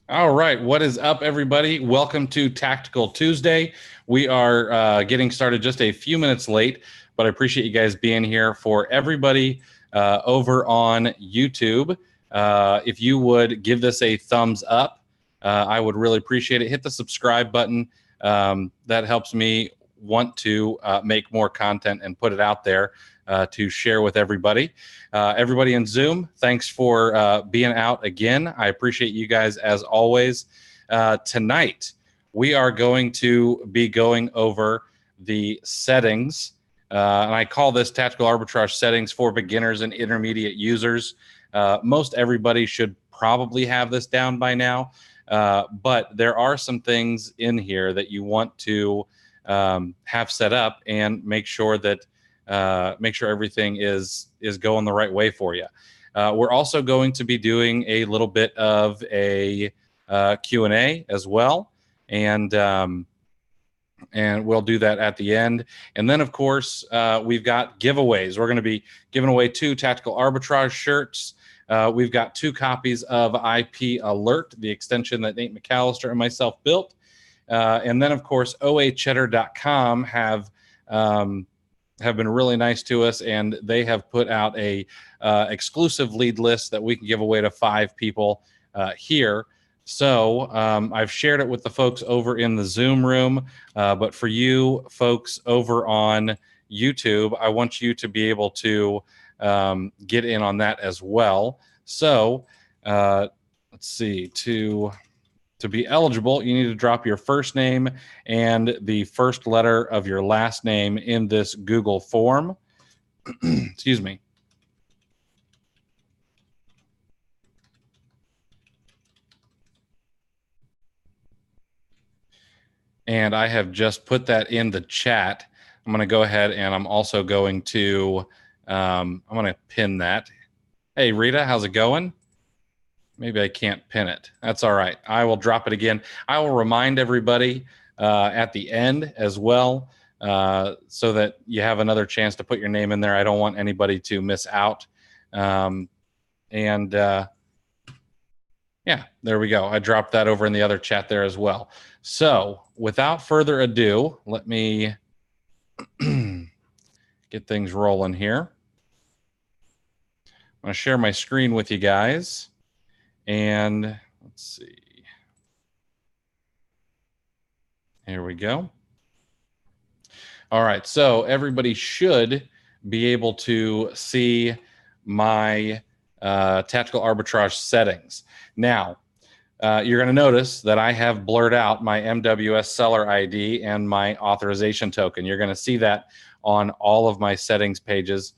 All right, what is up, everybody? Welcome to Tactical Tuesday. We are getting started just a few minutes late, but I appreciate you guys being here. For everybody over on YouTube, if you would give this a thumbs up, I would really appreciate it. Hit the subscribe button. That helps me want to make more content and put it out there to share with everybody. Everybody in Zoom, thanks for being out again. I appreciate you guys as always. Tonight, we are going to be going over the settings, and I call this Tactical Arbitrage settings for beginners and intermediate users. Most everybody should probably have this down by now, but there are some things in here that you want to have set up and make sure that everything is going the right way for you. We're also going to be doing a little bit of a Q&A as well, and we'll do that at the end. And then, of course, we've got giveaways. We're going to be giving away 2 Tactical Arbitrage shirts. We've got 2 copies of IP Alert, the extension that Nate McAllister and myself built. And then, of course, OACheddar.com have been really nice to us, and they have put out a exclusive lead list that we can give away to 5 people here. So I've shared it with the folks over in the Zoom room, but for you folks over on YouTube, I want you to be able to get in on that as well. So let's see, to be eligible, you need to drop your first name and the first letter of your last name in this Google form. Excuse me. And I have just put that in the chat. I'm going to go ahead and I'm also going to I'm going to pin that. Hey, Rita, how's it going? Maybe I can't pin it. That's all right. I will drop it again. I will remind everybody at the end as well, so that you have another chance to put your name in there. I don't want anybody to miss out. Yeah, there we go. I dropped that over in the other chat there as well. So without further ado, let me get things rolling here. I'm going to share my screen with you guys. And let's see. Here we go. All right, so everybody should be able to see my Tactical Arbitrage settings. Now, you're going to notice that I have blurred out my MWS seller ID and my authorization token. You're going to see that on all of my settings pages.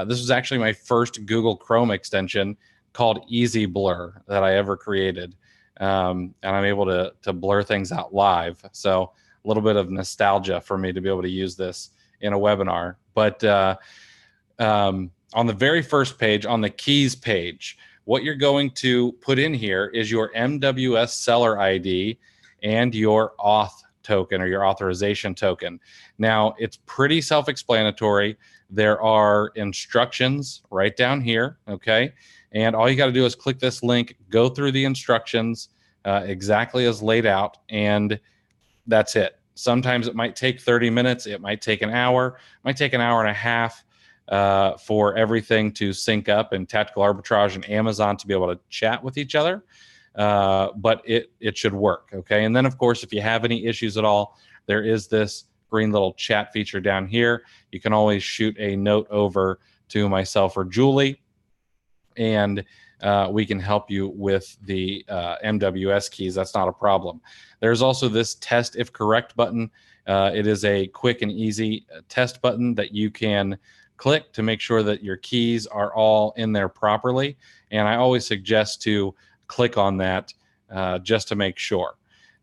This was actually my first Google Chrome extension called Easy Blur that I ever created. And I'm able to blur things out live. So a little bit of nostalgia for me to be able to use this in a webinar. But on the very first page, on the keys page, what you're going to put in here is your MWS seller ID and your auth token or your authorization token. Now, it's pretty self-explanatory. There are instructions right down here, okay? And all you got to do is click this link, go through the instructions exactly as laid out, and that's it. Sometimes it might take 30 minutes. It might take an hour. It might take an hour and a half for everything to sync up and Tactical Arbitrage and Amazon to be able to chat with each other. But it should work, okay? And then, of course, if you have any issues at all, there is this green little chat feature down here. You can always shoot a note over to myself or Julie, and we can help you with the MWS keys. That's not a problem. There's also this test if correct button. It is a quick and easy test button that you can click to make sure that your keys are all in there properly. And I always suggest to click on that just to make sure.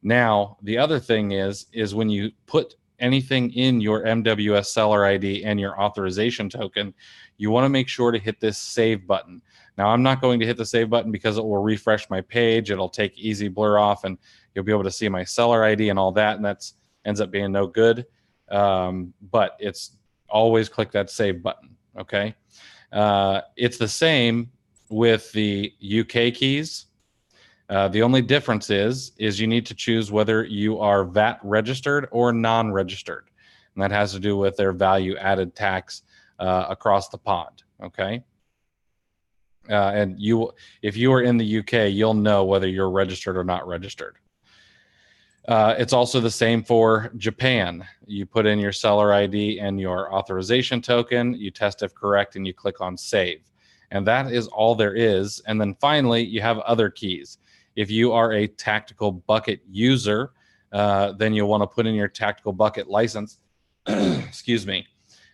Now, the other thing is when you put anything in your MWS seller ID and your authorization token, you want to make sure to hit this save button. Now, I'm not going to hit the save button because it will refresh my page. It'll take Easy Blur off, and you'll be able to see my seller ID and all that, and that ends up being no good. But it's always click that save button, okay? It's the same with the UK keys. The only difference is you need to choose whether you are VAT registered or non-registered. And that has to do with their value added tax across the pond, okay? And if you are in the UK, you'll know whether you're registered or not registered. It's also the same for Japan. You put in your seller ID and your authorization token, you test if correct, and you click on save. And that is all there is. And then finally, you have other keys. If you are a Tactical Bucket user, then you'll want to put in your Tactical Bucket license. Excuse me.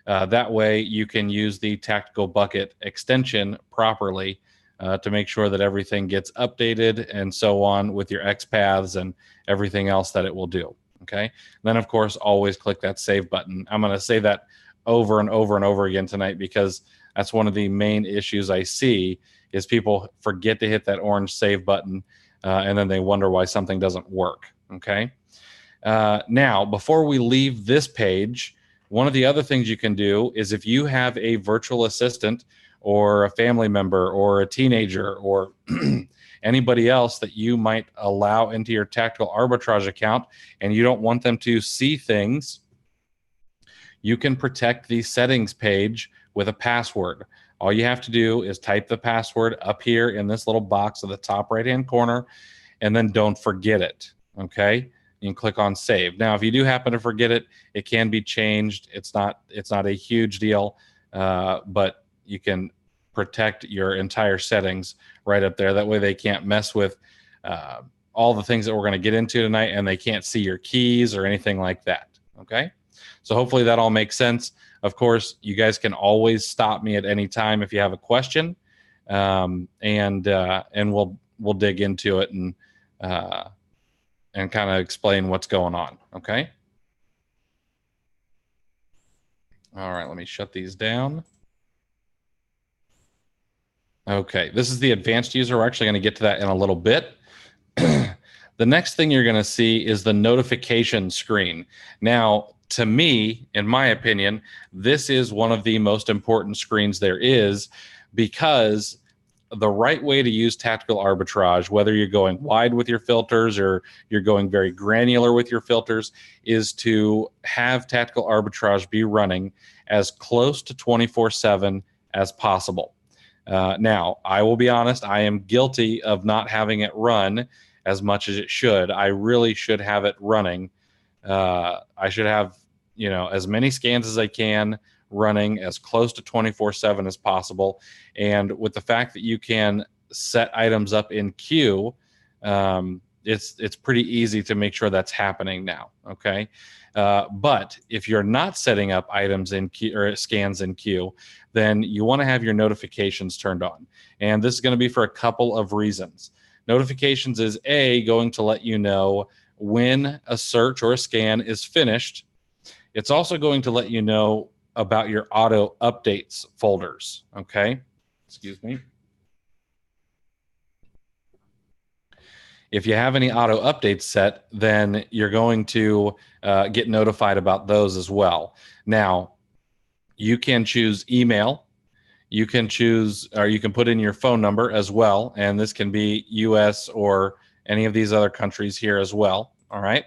That way you can use the Tactical Bucket extension properly to make sure that everything gets updated and so on with your XPaths and everything else that it will do. Okay. Then, of course, always click that save button. I'm going to say that over and over and over again tonight because that's one of the main issues I see is people forget to hit that orange save button and then they wonder why something doesn't work. Okay. Now, before we leave this page, one of the other things you can do is if you have a virtual assistant or a family member or a teenager or anybody else that you might allow into your Tactical Arbitrage account and you don't want them to see things, you can protect the settings page with a password. All you have to do is type the password up here in this little box at the top right-hand corner, and then don't forget it, okay? You can click on save. Now, if you do happen to forget it, it can be changed. It's not a huge deal, but you can protect your entire settings right up there. That way they can't mess with all the things that we're going to get into tonight, and they can't see your keys or anything like that, okay? So hopefully that all makes sense. Of course, you guys can always stop me at any time if you have a question, and we'll dig into it and kind of explain what's going on, okay? All right, let me shut these down. Okay, this is the advanced user. We're actually going to get to that in a little bit. The next thing you're going to see is the notification screen. Now, to me, in my opinion, this is one of the most important screens there is because the right way to use Tactical Arbitrage, whether you're going wide with your filters or you're going very granular with your filters, is to have Tactical Arbitrage be running as close to 24/7 as possible. Now, I will be honest, I am guilty of not having it run as much as it should. I really should have it running. I should have, as many scans as I can running as close to 24/7 as possible. And with the fact that you can set items up in queue, it's pretty easy to make sure that's happening now. Okay. But if you're not setting up items in queue or scans in queue, then you want to have your notifications turned on. And this is going to be for a couple of reasons. Notifications is going to let you know when a search or a scan is finished. It's also going to let you know about your auto updates folders. Okay. Excuse me. If you have any auto updates set, then you're going to get notified about those as well. Now, you can choose email. You can choose, or you can put in your phone number as well. And this can be US or any of these other countries here as well. All right.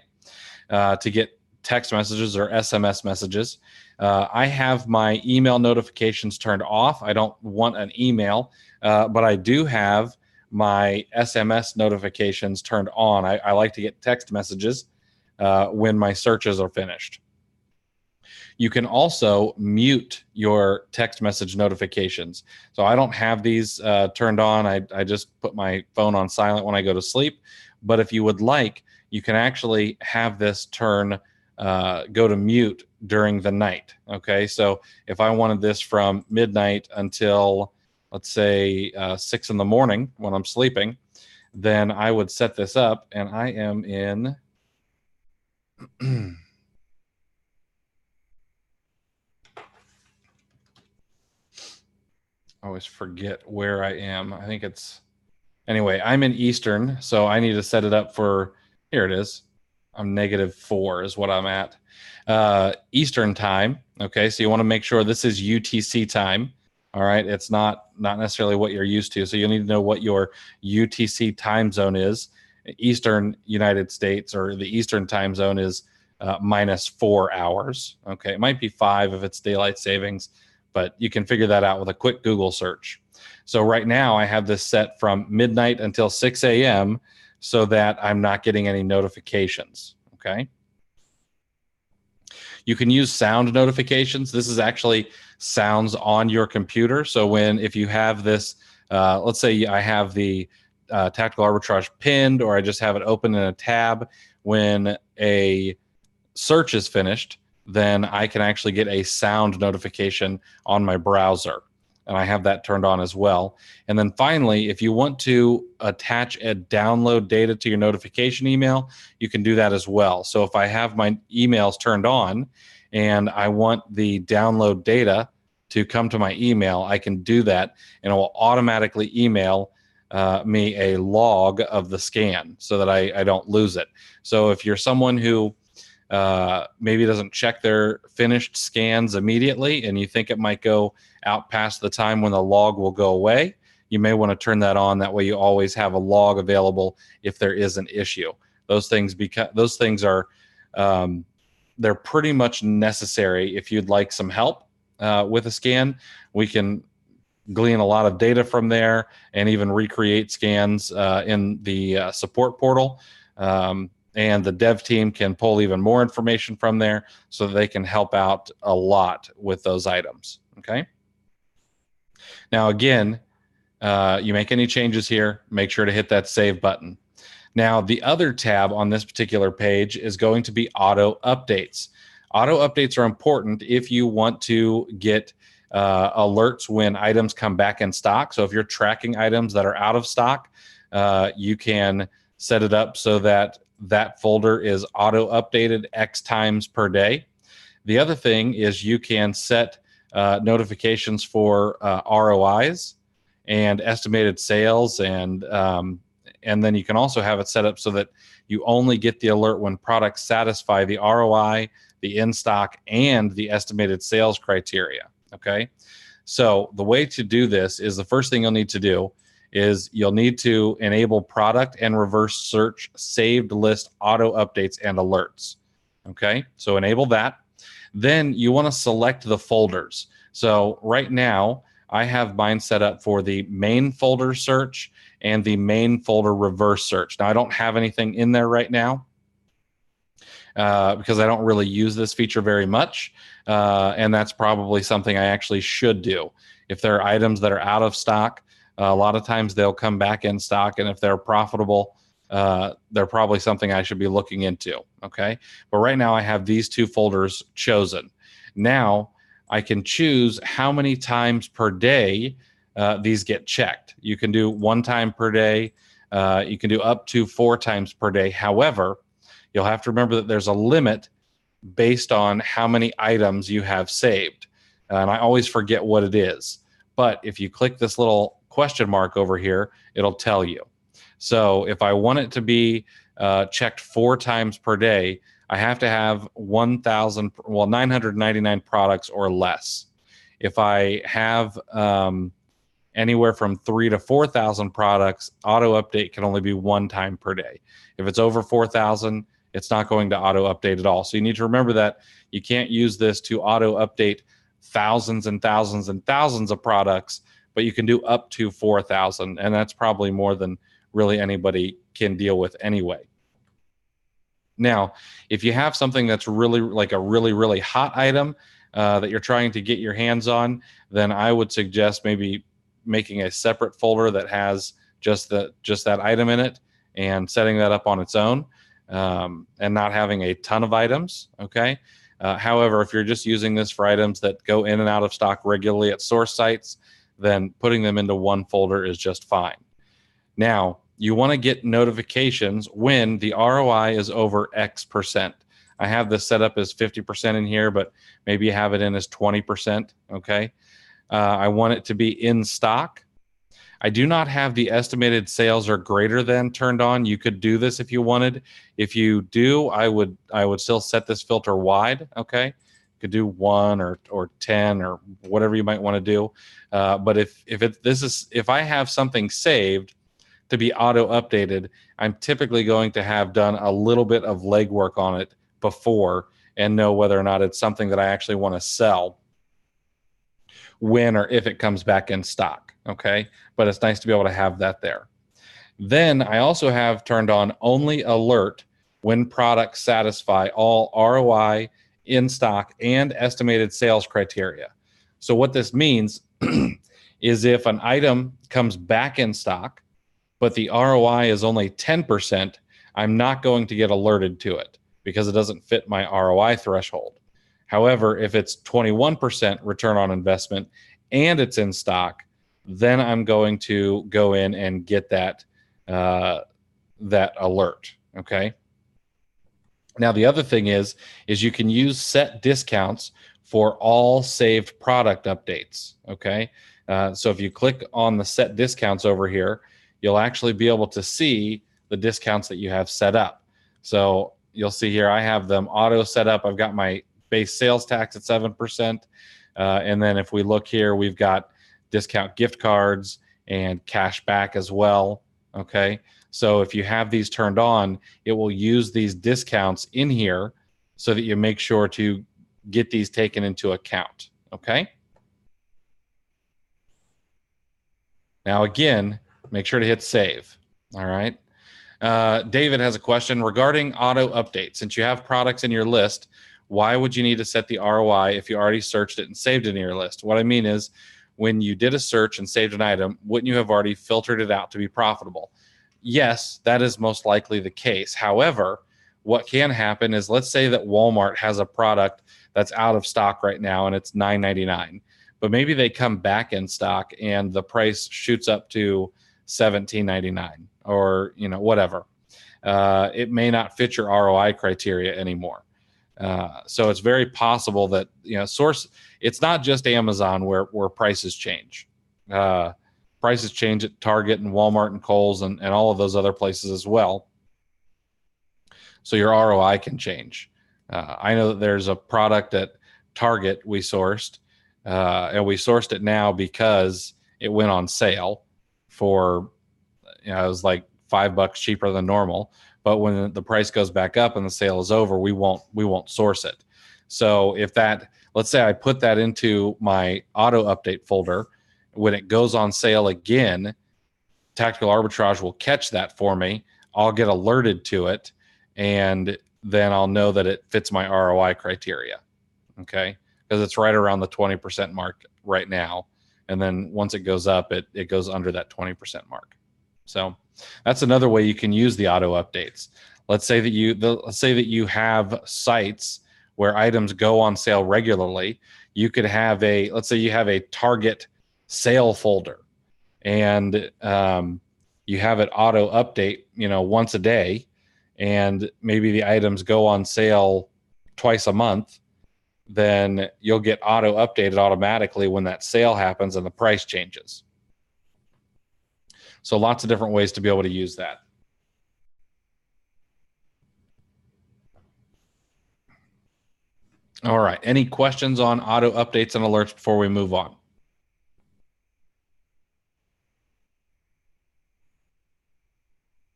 To get text messages or SMS messages. I have my email notifications turned off. I don't want an email, but I do have my SMS notifications turned on. I like to get text messages when my searches are finished. You can also mute your text message notifications. So I don't have these turned on. I just put my phone on silent when I go to sleep. But if you would like, you can actually have this go to mute during the night. Okay, so if I wanted this from midnight until, let's say, 6 in the morning when I'm sleeping, then I would set this up, and I am in I always forget where I am. I think anyway, I'm in Eastern, so I need to set it up for, here it is. I'm -4 is what I'm at. Eastern time. Okay, so you want to make sure this is UTC time. All right, it's not necessarily what you're used to. So you need to know what your UTC time zone is. Eastern United States, or the Eastern time zone, is -4 hours. Okay, it might be 5 if it's daylight savings, but you can figure that out with a quick Google search. So right now I have this set from midnight until 6 a.m. so that I'm not getting any notifications. Okay. You can use sound notifications. This is actually sounds on your computer. So if you have this, let's say I have the Tactical Arbitrage pinned, or I just have it open in a tab, when a search is finished, then I can actually get a sound notification on my browser. And I have that turned on as well. And then finally, if you want to attach a download data to your notification email, you can do that as well. So if I have my emails turned on and I want the download data to come to my email, I can do that, and it will automatically email me a log of the scan so that I don't lose it. So if you're someone who maybe doesn't check their finished scans immediately, and you think it might go out past the time when the log will go away, you may want to turn that on. That way you always have a log available if there is an issue. Those things are they're pretty much necessary if you'd like some help with a scan. We can glean a lot of data from there and even recreate scans in the support portal. And the dev team can pull even more information from there so that they can help out a lot with those items. Okay. Now, again, you make any changes here, make sure to hit that save button. Now, the other tab on this particular page is going to be auto updates. Auto updates are important if you want to get alerts when items come back in stock. So if you're tracking items that are out of stock, you can set it up so that that folder is auto updated X times per day. The other thing is you can set notifications for ROIs and estimated sales, and then you can also have it set up so that you only get the alert when products satisfy the ROI, the in-stock, and the estimated sales criteria. Okay, so the way to do this is, the first thing you'll need to do is you'll need to enable product and reverse search saved list auto updates and alerts. Okay, so enable that. Then you want to select the folders. So right now I have mine set up for the main folder search and the main folder reverse search. Now I don't have anything in there right now because I don't really use this feature very much. And that's probably something I actually should do. If there are items that are out of stock, a lot of times they'll come back in stock, and if they're profitable, they're probably something I should be looking into. Okay, but right now I have these two folders chosen. Now I can choose how many times per day these get checked. You can do 1 time per day. You can do up to 4 times per day. However, you'll have to remember that there's a limit based on how many items you have saved. And I always forget what it is. But if you click this little question mark over here, it'll tell you. So if I want it to be checked 4 times per day, I have to have 999 products or less. If I have anywhere from 3,000 to 4,000 products, auto update can only be 1 time per day. If it's over 4,000, it's not going to auto update at all. So you need to remember that you can't use this to auto update thousands and thousands and thousands of products, but you can do up to 4,000, and that's probably more than really anybody can deal with anyway. Now, if you have something that's really like a really hot item that you're trying to get your hands on, then I would suggest maybe making a separate folder that has just that item in it and setting that up on its own, and not having a ton of items. Okay. However, if you're just using this for items that go in and out of stock regularly at source sites, then putting them into one folder is just fine. Now, you want to get notifications when the ROI is over X%. I have this set up as 50% in here, but maybe you have it in as 20%. Okay. I want it to be in stock. I do not have the estimated sales or greater than turned on. You could do this if you wanted. If you do, I would still set this filter wide, okay? could do 1 or 10 or whatever you might want to do. But if I have something saved to be auto updated, I'm typically going to have done a little bit of legwork on it before and know whether or not it's something that I actually want to sell when or if it comes back in stock. Okay, but it's nice to be able to have that there. Then I also have turned on only alert when products satisfy all ROI, in stock, and estimated sales criteria. So what this means is if an item comes back in stock, but the ROI is only 10%, I'm not going to get alerted to it because it doesn't fit my ROI threshold. However, if it's 21% return on investment and it's in stock, then I'm going to go in and get that alert. Okay. Now the other thing is you can use set discounts for all saved product updates. Okay. So if you click on the set discounts over here, you'll actually be able to see the discounts that you have set up. So you'll see here, I have them auto set up. I've got my base sales tax at 7%. And then if we look here, we've got discount gift cards and cashback as well. Okay. So if you have these turned on, it will use these discounts in here so that you make sure to get these taken into account. Okay. Now again, make sure to hit save. All right. David has a question regarding auto update. Since you have products in your list, why would you need to set the ROI if you already searched it and saved it in your list? What I mean is, when you did a search and saved an item, wouldn't you have already filtered it out to be profitable? Yes, that is most likely the case. However, what can happen is, let's say that Walmart has a product that's out of stock right now and it's $9.99, but maybe they come back in stock and the price shoots up to $17.99 or whatever. It may not fit your ROI criteria anymore. So it's very possible that it's not just Amazon where prices change. Prices change at Target and Walmart and Kohl's and all of those other places as well. So your ROI can change. I know that there's a product at Target we sourced, and we sourced it now because it went on sale for, it was like $5 cheaper than normal. But when the price goes back up and the sale is over, we won't source it. So if let's say I put that into my auto update folder, when it goes on sale again, Tactical Arbitrage will catch that for me. I'll get alerted to it, and then I'll know that it fits my ROI criteria. Okay, because it's right around the 20% mark right now, and then once it goes up, it goes under that 20% mark. So that's another way you can use the auto updates. Let's say that you have sites where items go on sale regularly. You could have let's say you have a Target sale folder, and you have it auto update, once a day, and maybe the items go on sale twice a month. Then you'll get auto updated automatically when that sale happens and the price changes. So lots of different ways to be able to use that. All right. Any questions on auto updates and alerts before we move on?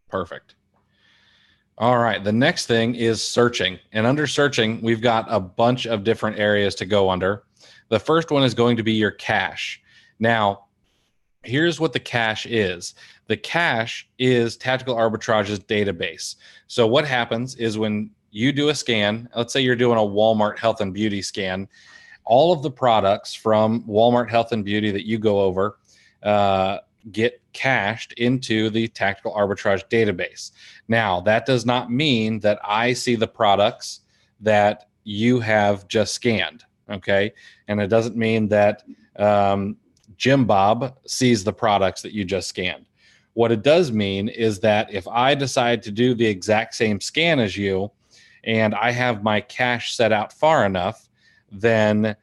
Perfect. All right. The next thing is searching. And under searching, we've got a bunch of different areas to go under. The first one is going to be your cache. Now, here's what the cache is. The cache is Tactical Arbitrage's database. So what happens is when you do a scan, let's say you're doing a Walmart health and beauty scan, all of the products from Walmart health and beauty that you go over get cached into the Tactical Arbitrage database. Now, that does not mean that I see the products that you have just scanned, okay? And it doesn't mean that Jim Bob sees the products that you just scanned. What it does mean is that if I decide to do the exact same scan as you, and I have my cache set out far enough, then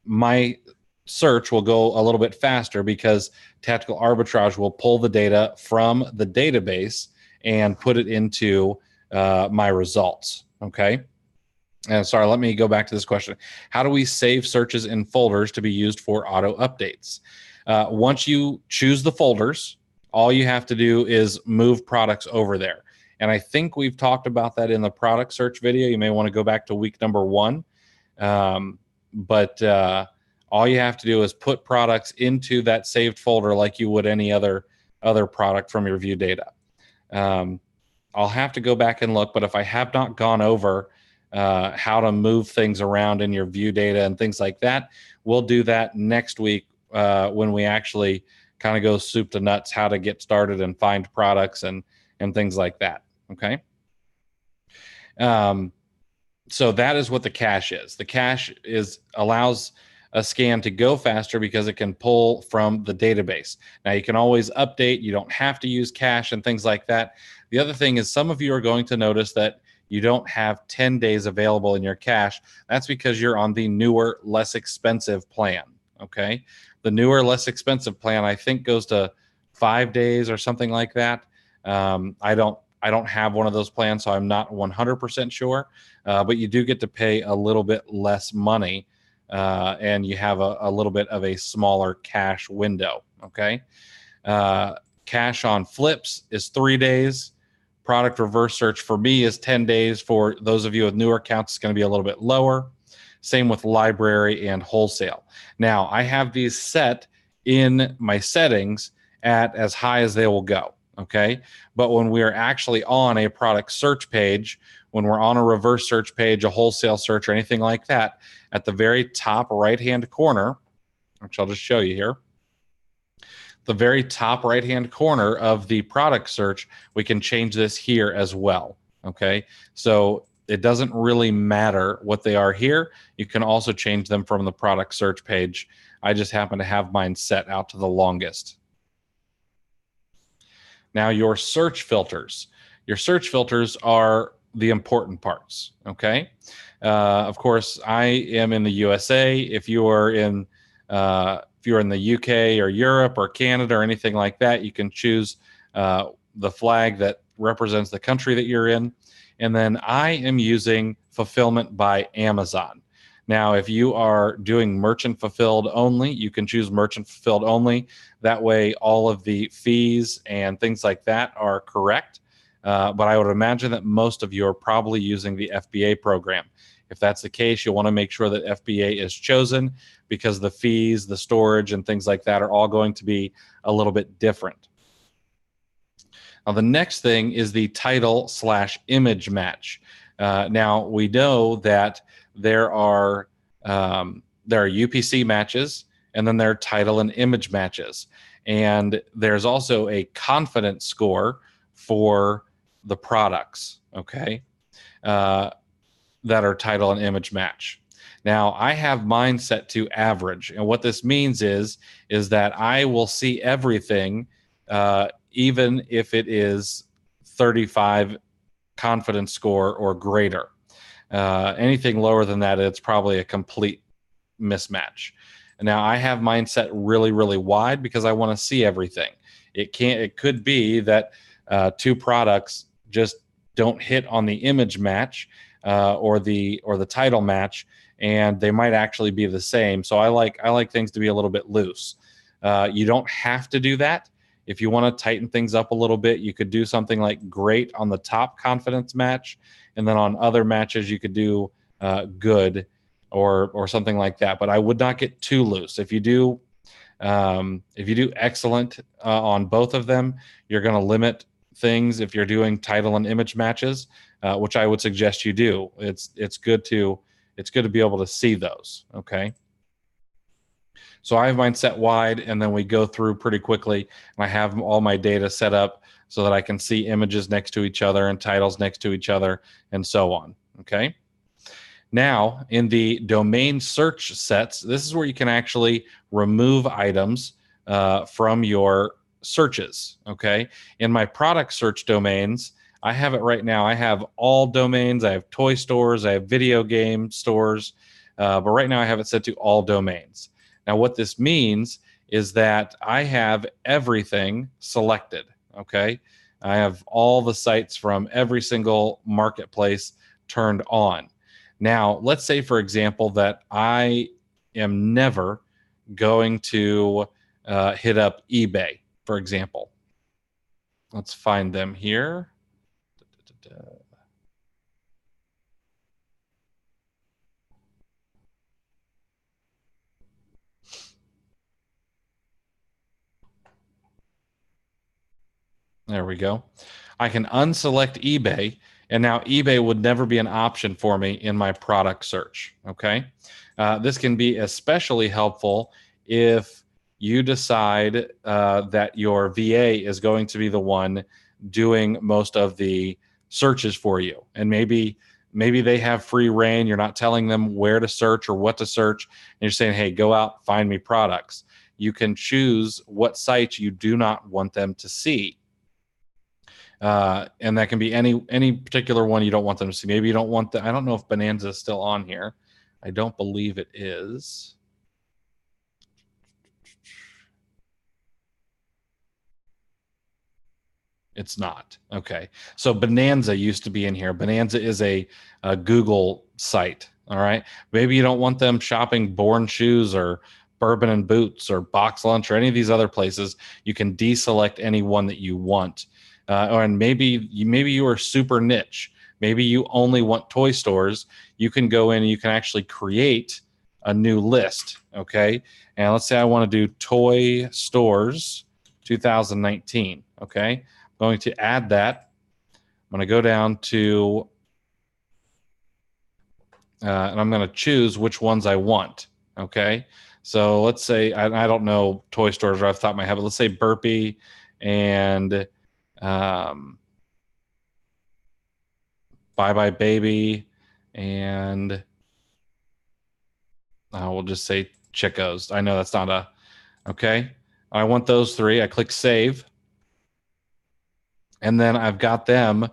my search will go a little bit faster because Tactical Arbitrage will pull the data from the database and put it into my results, okay? Sorry, let me go back to this question. How do we save searches in folders to be used for auto updates? Once you choose the folders, all you have to do is move products over there. And I think we've talked about that in the product search video. You may want to go back to week number 1. But all you have to do is put products into that saved folder like you would any other product from your view data. I'll have to go back and look, but if I have not gone over how to move things around in your view data and things like that, we'll do that next week when we actually kind of go soup to nuts, how to get started and find products and things like that. Okay. So that is what the cache is. The cache allows a scan to go faster because it can pull from the database. Now you can always update. You don't have to use cache and things like that. The other thing is some of you are going to notice that you don't have 10 days available in your cache. That's because you're on the newer, less expensive plan. Okay. The newer, less expensive plan, I think, goes to 5 days or something like that. I don't have one of those plans, so I'm not 100% sure. But you do get to pay a little bit less money, and you have a little bit of a smaller cache window. Okay. Cache on flips is 3 days. Product reverse search for me is 10 days. For those of you with newer accounts, it's going to be a little bit lower. Same with library and wholesale. Now, I have these set in my settings at as high as they will go. Okay. But when we are actually on a product search page, when we're on a reverse search page, a wholesale search, or anything like that, at the very top right-hand corner, which I'll just show you here, the very top right-hand corner of the product search, we can change this here as well. Okay. So it doesn't really matter what they are here. You can also change them from the product search page. I just happen to have mine set out to the longest. Now, your search filters. Your search filters are the important parts. Okay. Of course, I am in the USA. If you are in the UK or Europe or Canada or anything like that, you can choose the flag that represents the country that you're in. And then I am using fulfillment by Amazon. Now, if you are doing merchant fulfilled only, you can choose merchant fulfilled only. That way, all of the fees and things like that are correct. But I would imagine that most of you are probably using the FBA program. If that's the case, you'll want to make sure that FBA is chosen because the fees, the storage, and things like that are all going to be a little bit different. Now, the next thing is the title/image match. Now, we know that there are UPC matches, and then there are title and image matches. And there's also a confidence score for the products, okay, that are title and image match. Now, I have mine set to average. And what this means is that I will see everything, even if it is 35 confidence score or greater. Anything lower than that, it's probably a complete mismatch. Now, I have mine set really, really wide because I want to see everything. It could be that two products just don't hit on the image match or the title match, and they might actually be the same. So I like things to be a little bit loose. You don't have to do that. If you want to tighten things up a little bit, you could do something like great on the top confidence match, and then on other matches you could do good or something like that. But I would not get too loose. If you do excellent on both of them, you're going to limit things. If you're doing title and image matches, which I would suggest you do, it's good to be able to see those. Okay. So I have mine set wide, and then we go through pretty quickly, and I have all my data set up so that I can see images next to each other and titles next to each other and so on. Okay. Now, in the domain search sets, this is where you can actually remove items from your searches. Okay. In my product search domains, I have it right now. I have all domains. I have toy stores. I have video game stores. But right now I have it set to all domains. Now, what this means is that I have everything selected. Okay. I have all the sites from every single marketplace turned on. Now, let's say, for example, that I am never going to hit up eBay, for example. Let's find them here. There we go. I can unselect eBay, and now eBay would never be an option for me in my product search. Okay. This can be especially helpful if you decide that your VA is going to be the one doing most of the searches for you. And maybe they have free reign. You're not telling them where to search or what to search. And you're saying, hey, go out, find me products. You can choose what sites you do not want them to see. And that can be any particular one you don't want them to see. Maybe you don't want the, I don't know if Bonanza is still on here. I don't believe it is. It's not. Okay. So Bonanza used to be in here. Bonanza is a Google site. All right. Maybe you don't want them shopping Born Shoes or Bourbon and Boots or Box Lunch or any of these other places. You can deselect any one that you want. And maybe you are super niche. Maybe you only want toy stores. You can go in and you can actually create a new list. Okay. And let's say I want to do toy stores 2019. Okay. Going to add that. I'm going to go down to, and I'm going to choose which ones I want. Okay. So let's say, I don't know toy stores right off the top of my head, but let's say Burpee and Bye Bye Baby, and we'll just say Chickos. I know that's not a, okay. I want those three. I click save. And then I've got them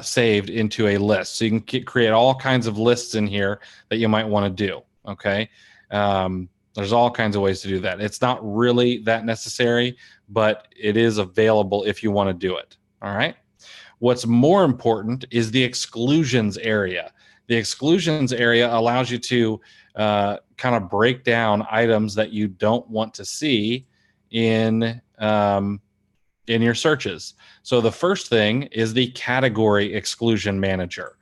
saved into a list. So you can create all kinds of lists in here that you might want to do, okay? There's all kinds of ways to do that. It's not really that necessary, but it is available if you want to do it, all right? What's more important is the exclusions area. The exclusions area allows you to kind of break down items that you don't want to see in your searches. So the first thing is the category exclusion manager.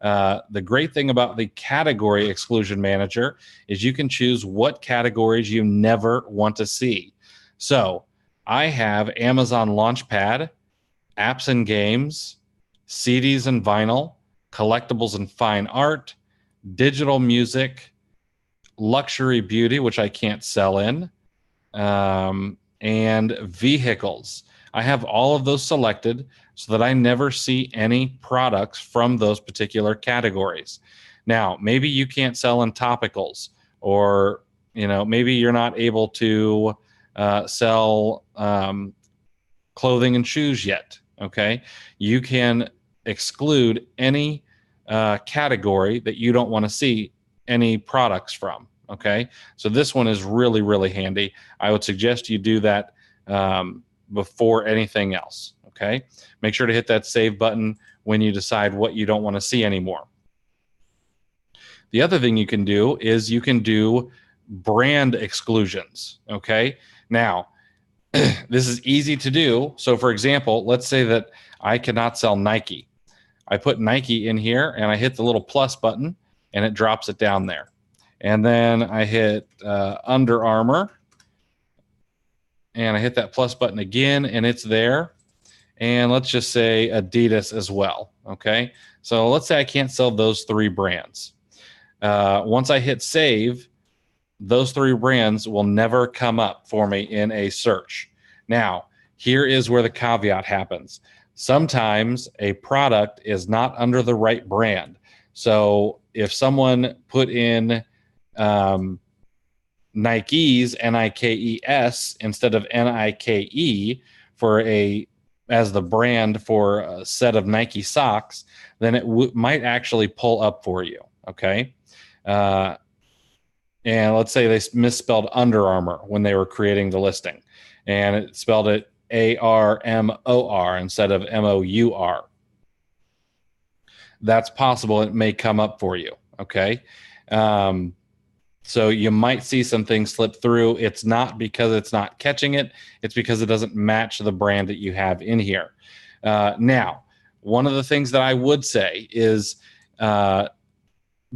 The great thing about the category exclusion manager is you can choose what categories you never want to see. So I have Amazon Launchpad, apps and games, CDs and vinyl, collectibles and fine art, digital music, luxury beauty, which I can't sell in, and vehicles. I have all of those selected so that I never see any products from those particular categories. Now, maybe you can't sell in topicals, or maybe you're not able to sell clothing and shoes yet. Okay, you can exclude any category that you don't want to see any products from. Okay, so this one is really, really handy. I would suggest you do that before anything else. Okay, make sure to hit that save button when you decide what you don't want to see anymore. The other thing you can do is you can do brand exclusions. Okay, now this is easy to do. So for example, let's say that I cannot sell Nike. I put Nike in here and I hit the little plus button and it drops it down there. And then I hit Under Armour and I hit that plus button again and it's there. And let's just say Adidas as well. Okay, so let's say I can't sell those three brands. Once I hit save, those three brands will never come up for me in a search. Now, here is where the caveat happens. Sometimes a product is not under the right brand. So if someone put in Nike's Nikes instead of Nike for as the brand for a set of Nike socks, then it might actually pull up for you. Okay. And let's say they misspelled Under Armour when they were creating the listing, and it spelled it ARMOR instead of MOUR. That's possible. It may come up for you. Okay. So you might see some things slip through. It's not because it's not catching it. It's because it doesn't match the brand that you have in here. Now, one of the things that I would say is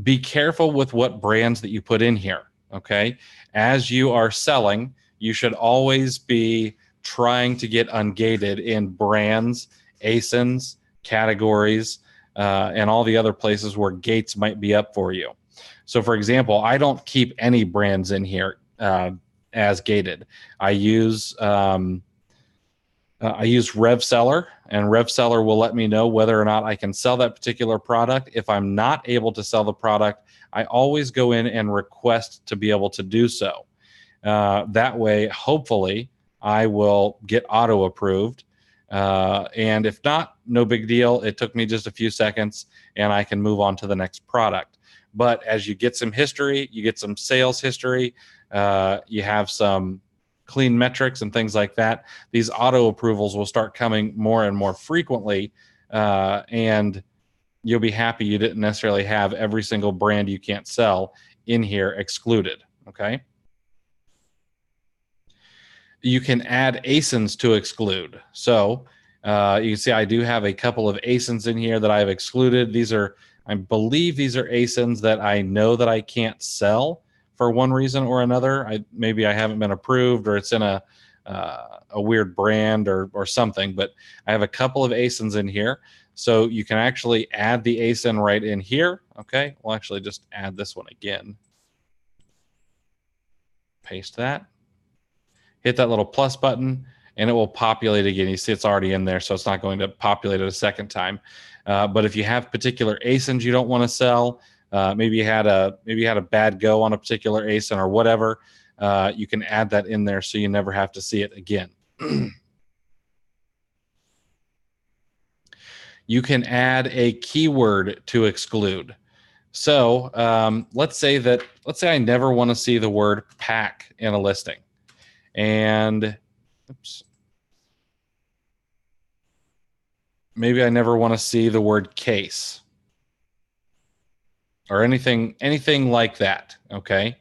be careful with what brands that you put in here. Okay. As you are selling, you should always be trying to get ungated in brands, Asons, categories, and all the other places where gates might be up for you. So, for example, I don't keep any brands in here as gated. I use Rev Seller, and Rev Seller will let me know whether or not I can sell that particular product. If I'm not able to sell the product, I always go in and request to be able to do so. That way, hopefully, I will get auto approved. And if not, no big deal. It took me just a few seconds and I can move on to the next product. But as you get some history, you get some sales history, you have some clean metrics and things like that, these auto approvals will start coming more and more frequently. And you'll be happy you didn't necessarily have every single brand you can't sell in here excluded. Okay. You can add Asons to exclude. So you can see I do have a couple of Asons in here that I've excluded. These are, I believe these are Asons that I know that I can't sell for one reason or another. Maybe I haven't been approved, or it's in a weird brand or something, but I have a couple of Asons in here. So you can actually add the Ason right in here. Okay, we'll actually just add this one again. Paste that. Hit that little plus button and it will populate again. You see it's already in there, so it's not going to populate it a second time. But if you have particular Asons you don't want to sell, maybe you had a bad go on a particular Ason or whatever, you can add that in there so you never have to see it again. You can add a keyword to exclude. So let's say I never want to see the word pack in a listing. And oops, maybe I never want to see the word case or anything like that. Okay.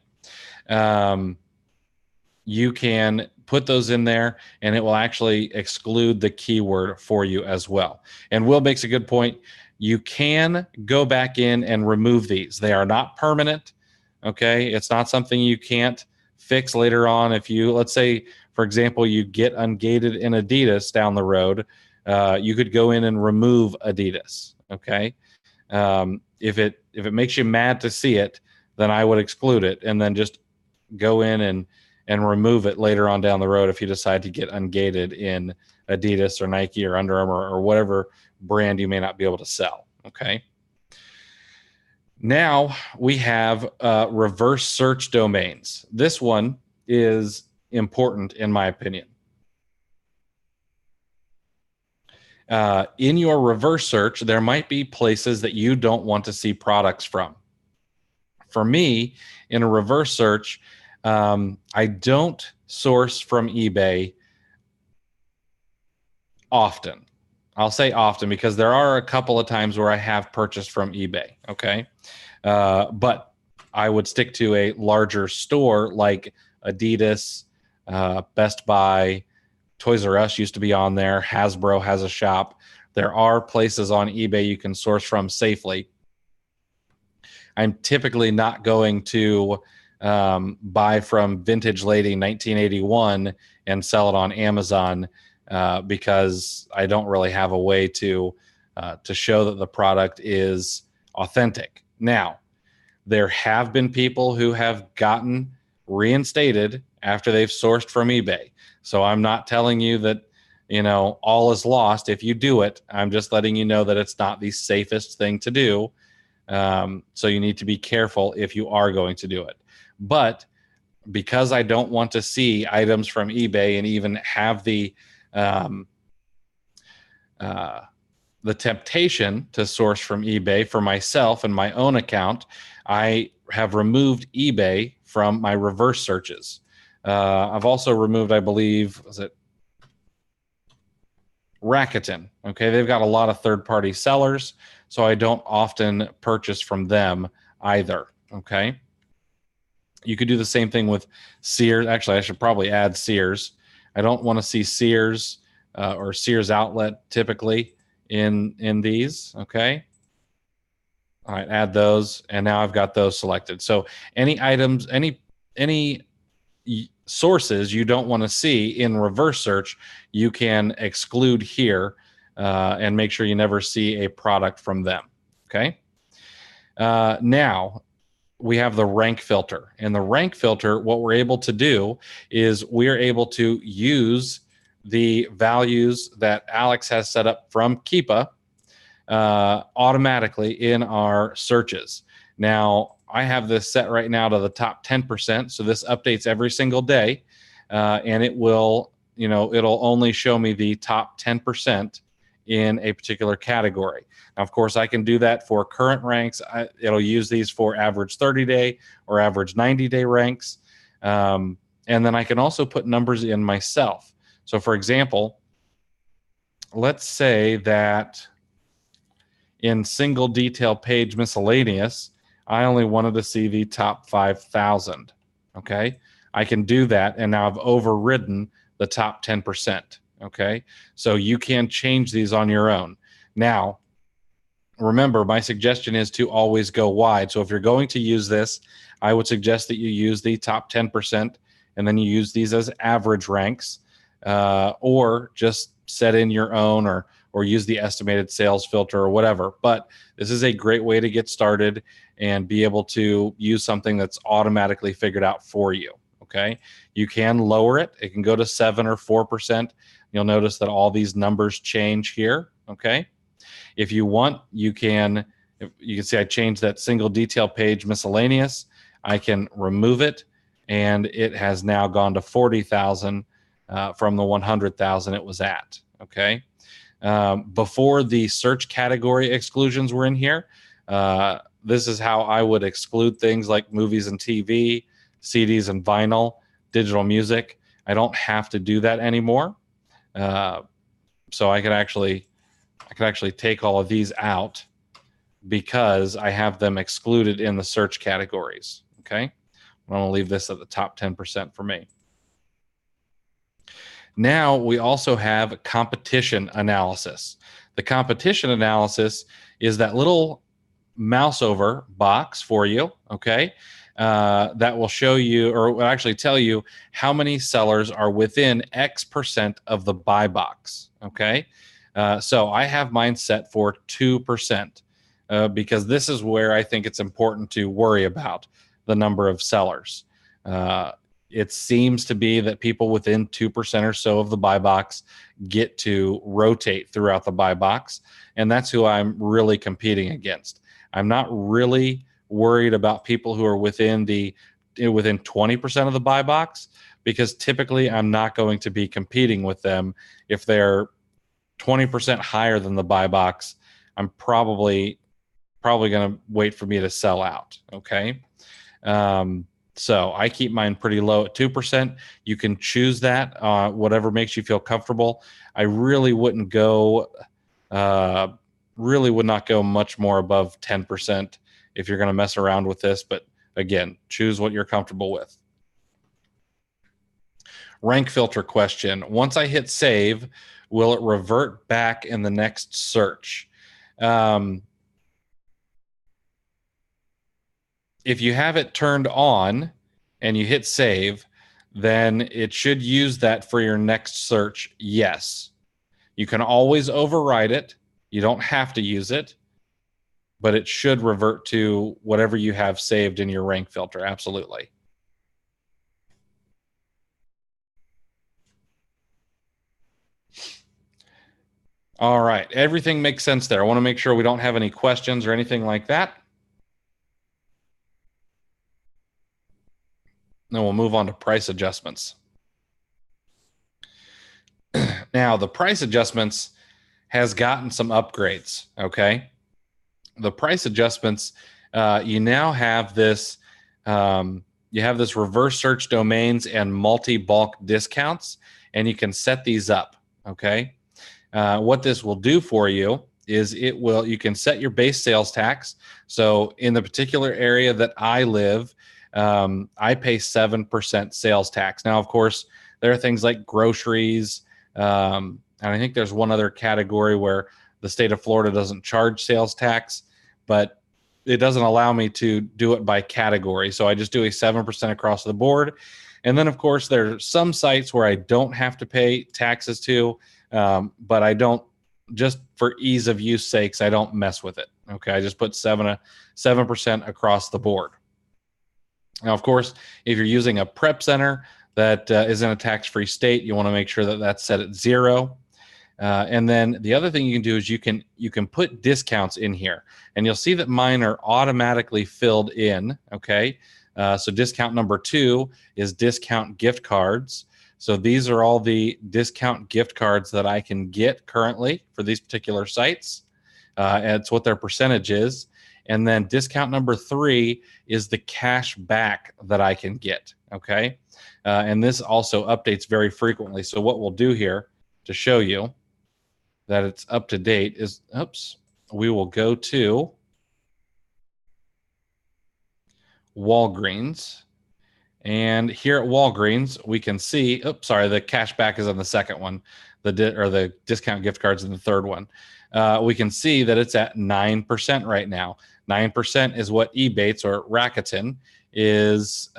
You can put those in there and it will actually exclude the keyword for you as well. And Will makes a good point. You can go back in and remove these. They are not permanent. Okay. It's not something you can't fix later on. If you, let's say, for example, you get ungated in Adidas down the road, you could go in and remove Adidas. Okay. If it makes you mad to see it, then I would exclude it and then just go in and remove it later on down the road if you decide to get ungated in Adidas or Nike or Under Armour or whatever brand you may not be able to sell. Okay. Now we have reverse search domains. This one is important in my opinion. In your reverse search, there might be places that you don't want to see products from. For me, in a reverse search, I don't source from eBay often. I'll say often because there are a couple of times where I have purchased from eBay. Okay. But I would stick to a larger store like Adidas, Best Buy, Toys R Us used to be on there. Hasbro has a shop. There are places on eBay you can source from safely. I'm typically not going to buy from Vintage Lady 1981 and sell it on Amazon because I don't really have a way to show that the product is authentic. Now, there have been people who have gotten reinstated after they've sourced from eBay. So I'm not telling you that, all is lost if you do it. I'm just letting you know that it's not the safest thing to do. So you need to be careful if you are going to do it. But because I don't want to see items from eBay and even have the temptation to source from eBay for myself and my own account, I have removed eBay from my reverse searches. I've also removed, I believe, was it Rakuten? Okay, they've got a lot of third-party sellers, so I don't often purchase from them. either. Okay. You could do the same thing with Sears. Actually, I should probably add Sears. I don't want to see Sears or Sears Outlet typically in these. Okay. All right, add those, and now I've got those selected. So any items, any sources you don't want to see in reverse search, you can exclude here and make sure you never see a product from them. Okay. Now we have the rank filter, and the rank filter, what we're able to do is we're able to use the values that Alex has set up from Keepa automatically in our searches. Now, I have this set right now to the top 10%, so this updates every single day, and it will, it'll only show me the top 10% in a particular category. Now, of course, I can do that for current ranks. It'll use these for average 30-day or average 90-day ranks, and then I can also put numbers in myself. So, for example, let's say that in single detail page miscellaneous, I only wanted to see the top 5,000. Okay, I can do that, and now I've overridden the top 10%. Okay, so you can change these on your own. Now, remember, my suggestion is to always go wide. So if you're going to use this, I would suggest that you use the top 10%, and then you use these as average ranks, or just set in your own, or use the estimated sales filter or whatever. But this is a great way to get started and be able to use something that's automatically figured out for you. Okay, you can lower it. It can go to 7 or 4%. You'll notice that all these numbers change here. Okay, if you want, you can see I changed that single detail page miscellaneous. I can remove it, and it has now gone to 40,000 from the 100,000 it was at. Okay, before the search category exclusions were in here, this is how I would exclude things like movies and TV, CDs and vinyl, digital music. I don't have to do that anymore. So I could actually take all of these out because I have them excluded in the search categories. Okay, I'm going to leave this at the top 10% for me. Now we also have competition analysis. The competition analysis is that little mouse over box for you, okay, that will show you, or will actually tell you how many sellers are within X% of the buy box, okay? So I have mine set for 2% because this is where I think it's important to worry about the number of sellers. It seems to be that people within 2% or so of the buy box get to rotate throughout the buy box, and that's who I'm really competing against. I'm not really worried about people who are within 20% of the buy box, because typically I'm not going to be competing with them. If they're 20% higher than the buy box, I'm probably going to wait for me to sell out. Okay. So I keep mine pretty low at 2%. You can choose that, whatever makes you feel comfortable. I really wouldn't go, would not go much more above 10% if you're going to mess around with this. But again, choose what you're comfortable with. Rank filter question. Once I hit save, will it revert back in the next search? If you have it turned on and you hit save, then it should use that for your next search. Yes. You can always override it. You don't have to use it, but it should revert to whatever you have saved in your rank filter. Absolutely. All right. Everything makes sense there. I want to make sure we don't have any questions or anything like that. Then we'll move on to price adjustments. Now, the price adjustments has gotten some upgrades, okay? The price adjustments, you now have this, you have this reverse search domains and multi-bulk discounts, and you can set these up, okay? What this will do for you is you can set your base sales tax. So in the particular area that I live, I pay 7% sales tax. Now, of course, there are things like groceries, and I think there's one other category where the state of Florida doesn't charge sales tax, but it doesn't allow me to do it by category. So I just do a 7% across the board. And then, of course, there are some sites where I don't have to pay taxes to, but I don't, just for ease of use sakes, I don't mess with it. Okay, I just put 7% across the board. Now, of course, if you're using a prep center that is in a tax-free state, you want to make sure that that's set at 0. And then the other thing you can do is you can put discounts in here, and you'll see that mine are automatically filled in. Okay, so discount number 2 is discount gift cards. So these are all the discount gift cards that I can get currently for these particular sites. It's what their percentage is. And then discount number 3 is the cash back that I can get. Okay, and this also updates very frequently. So what we'll do here to show you that it's up to date is, we will go to Walgreens. And here at Walgreens, we can see, the cash back is on the second one, the discount gift cards in the third one. We can see that it's at 9% right now. 9% is what Ebates or Rakuten is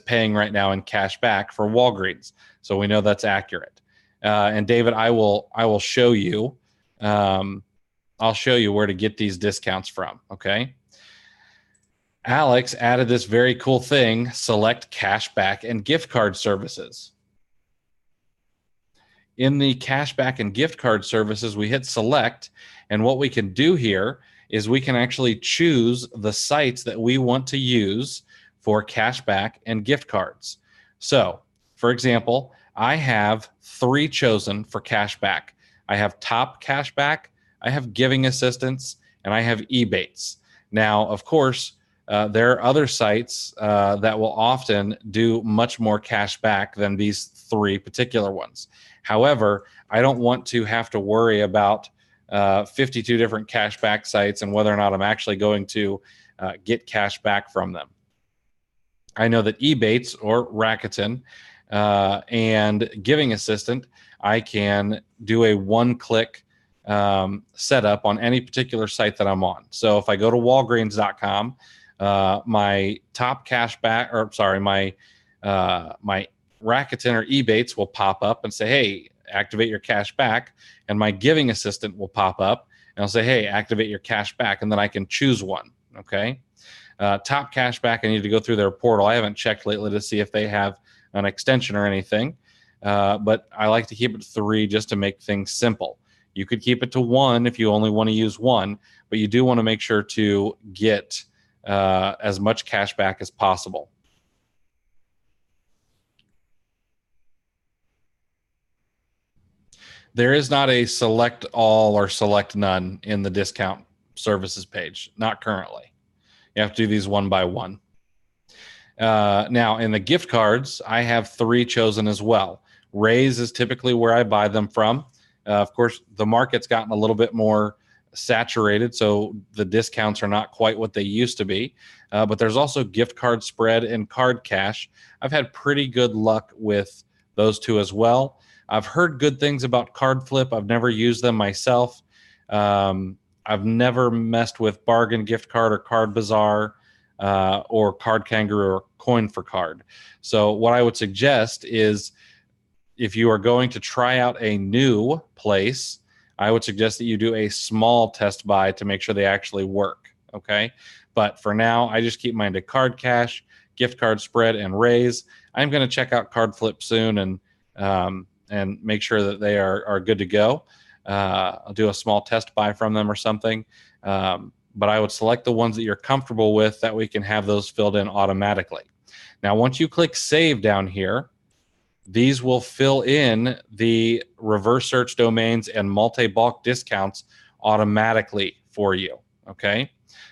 paying right now in cash back for Walgreens. So we know that's accurate. And David, I will show you. I'll show you where to get these discounts from. Okay. Alex added this very cool thing: select cashback and gift card services. In the cashback and gift card services, we hit select, and what we can do here is we can actually choose the sites that we want to use for cashback and gift cards. So, for example, I have 3 chosen for cashback. I have Top Cashback, I have Giving Assistance, and I have Ebates. Now, of course, there are other sites that will often do much more cash back than these 3 particular ones. However, I don't want to have to worry about 52 different cash back sites and whether or not I'm actually going to get cash back from them. I know that Ebates or Rakuten and Giving Assistant, I can do a one-click setup on any particular site that I'm on. So if I go to Walgreens.com, my Top Cashback, my Rakuten or Ebates will pop up and say, hey, activate your cash back. And my Giving Assistant will pop up and I'll say, hey, activate your cash back. And then I can choose one. Okay. Top Cashback, I need to go through their portal. I haven't checked lately to see if they have an extension or anything. But I like to keep it to 3 just to make things simple. You could keep it to 1 if you only want to use 1, but you do want to make sure to get as much cash back as possible. There is not a select all or select none in the discount services page, not currently. You have to do these one by one. Now, in the gift cards, I have 3 chosen as well. Raise is typically where I buy them from. Of course, the market's gotten a little bit more saturated, so the discounts are not quite what they used to be. But there's also gift card spread and card cash. I've had pretty good luck with those 2 as well. I've heard good things about Card Flip. I've never used them myself. I've never messed with Bargain Gift Card or Card Bazaar or Card Kangaroo or Coin for Card. So what I would suggest is, if you are going to try out a new place, I would suggest that you do a small test buy to make sure they actually work. Okay. But for now, I just keep mine to Card Cash, Gift Card Spread, and Raise. I'm going to check out Card Flip soon and make sure that they are good to go. I'll do a small test buy from them or something. But I would select the ones that you're comfortable with, that we can have those filled in automatically. Now, once you click Save down here, these will fill in the reverse search domains and multi-bulk discounts automatically for you. Okay.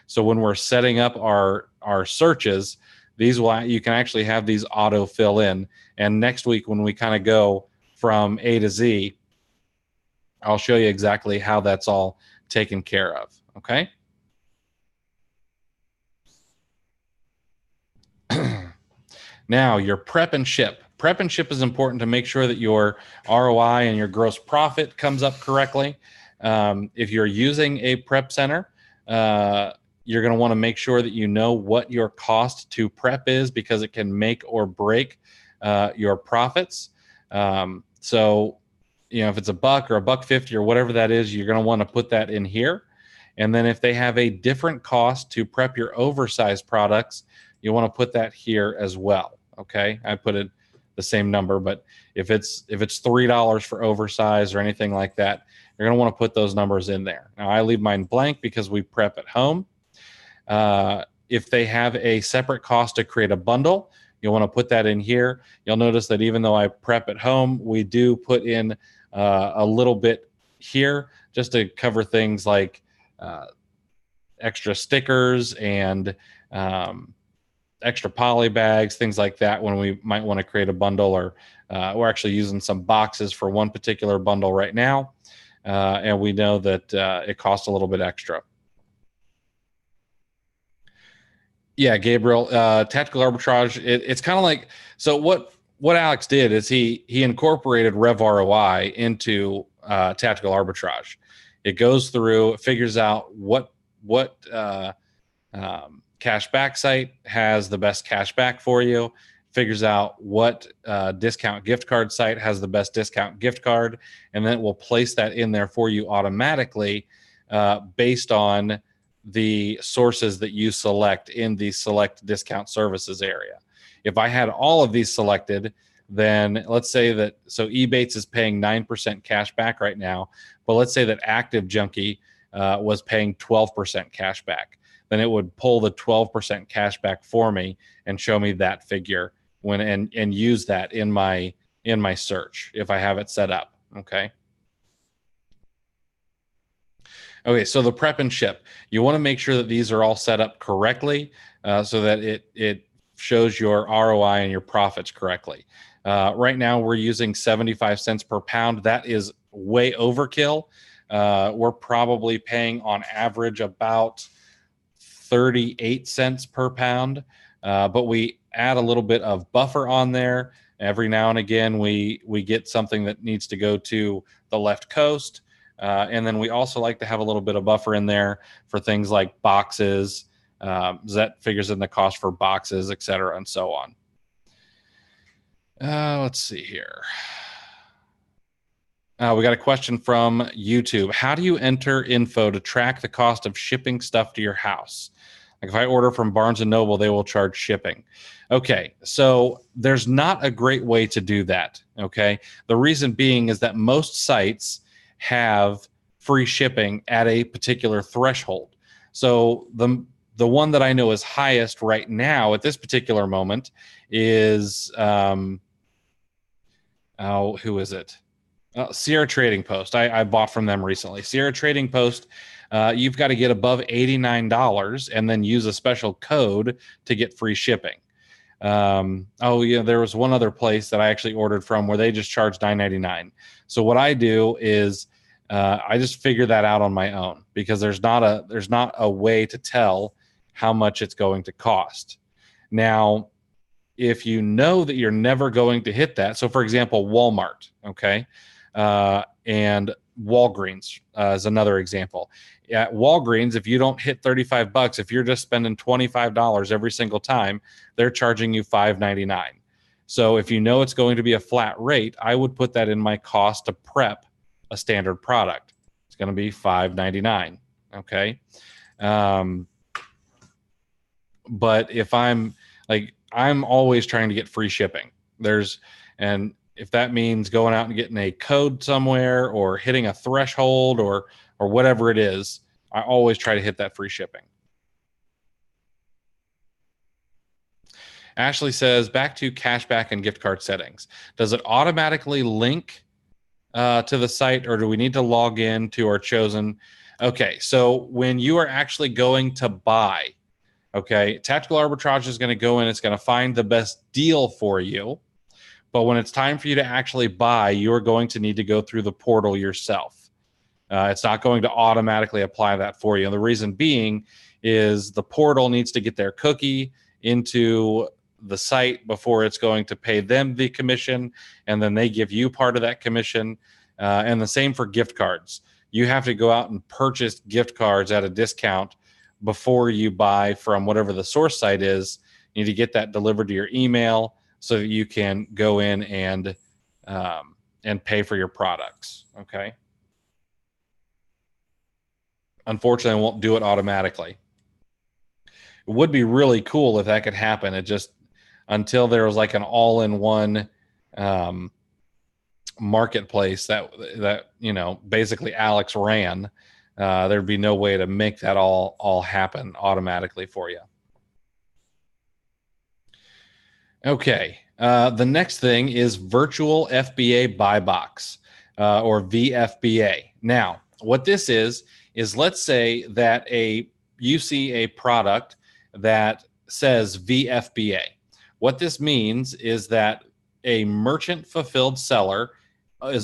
So when we're setting up our searches, you can actually have these auto fill in. And next week, when we kind of go from A to Z, I'll show you exactly how that's all taken care of. Okay. Now, your prep and ship. Prep and ship is important to make sure that your ROI and your gross profit comes up correctly. If you're using a prep center, you're going to want to make sure that you know what your cost to prep is, because it can make or break your profits. So, if it's $1 or $1.50 or whatever that is, you're going to want to put that in here. And then if they have a different cost to prep your oversized products, you want to put that here as well. Okay, I put it the same number, but if it's $3 for oversized or anything like that, you're going to want to put those numbers in there. Now, I leave mine blank because we prep at home. If they have a separate cost to create a bundle, you'll want to put that in here. You'll notice that even though I prep at home, we do put in a little bit here just to cover things like extra stickers and extra poly bags, things like that, when we might want to create a bundle, or we're actually using some boxes for one particular bundle right now. And we know that it costs a little bit extra. Yeah, Gabriel, Tactical Arbitrage, it's kind of like, so what Alex did is he incorporated Rev ROI into Tactical Arbitrage. It goes through, figures out what cashback site has the best cashback for you, figures out what discount gift card site has the best discount gift card, and then it will place that in there for you automatically based on the sources that you select in the select discount services area. If I had all of these selected, then let's say that, so Ebates is paying 9% cash back right now, but let's say that Active Junkie was paying 12% cash back. Then it would pull the 12% cash back for me and show me that figure and use that in my search if I have it set up. Okay. Okay, so the prep and ship, you want to make sure that these are all set up correctly so that it shows your ROI and your profits correctly. Right now, we're using 75 cents per pound. That is way overkill. We're probably paying on average about 38 cents per pound, but we add a little bit of buffer on there. Every now and again, we get something that needs to go to the left coast. And then we also like to have a little bit of buffer in there for things like boxes. That figures in the cost for boxes, et cetera, and so on. Let's see here. We got a question from YouTube. How do you enter info to track the cost of shipping stuff to your house? Like if I order from Barnes & Noble, they will charge shipping. Okay, so there's not a great way to do that, okay? The reason being is that most sites have free shipping at a particular threshold. So the one that I know is highest right now at this particular moment is, who is it? Sierra Trading Post. I bought from them recently. Sierra Trading Post, you've got to get above $89 and then use a special code to get free shipping. There was one other place that I actually ordered from where they just charge $9.99. So what I do is I just figure that out on my own, because there's not a way to tell how much it's going to cost. Now, if you know that you're never going to hit that, so for example, Walmart, okay, and Walgreens is another example. At Walgreens, if you don't hit $35, if you're just spending $25 every single time, they're charging you $5.99. So if you know it's going to be a flat rate, I would put that in my cost to prep a standard product. It's going to be $5.99. Okay. But if I'm always trying to get free shipping, and if that means going out and getting a code somewhere or hitting a threshold or whatever it is, I always try to hit that free shipping. Ashley says, back to cashback and gift card settings. Does it automatically link to the site, or do we need to log in to our chosen? Okay, so when you are actually going to buy, okay, Tactical Arbitrage is going to go in, it's going to find the best deal for you. But when it's time for you to actually buy, you're going to need to go through the portal yourself. It's not going to automatically apply that for you. And the reason being is the portal needs to get their cookie into the site before it's going to pay them the commission, and then they give you part of that commission. And the same for gift cards. You have to go out and purchase gift cards at a discount before you buy from whatever the source site is. You need to get that delivered to your email so that you can go in and pay for your products. Okay. Unfortunately, I won't do it automatically. It would be really cool if that could happen. It just, until there was like an all-in-one marketplace that you know, basically Alex ran, there'd be no way to make that all happen automatically for you. Okay, the next thing is virtual FBA Buy Box, or VFBA. Now, what this is let's say that you see a product that says VFBA. What this means is that a merchant fulfilled seller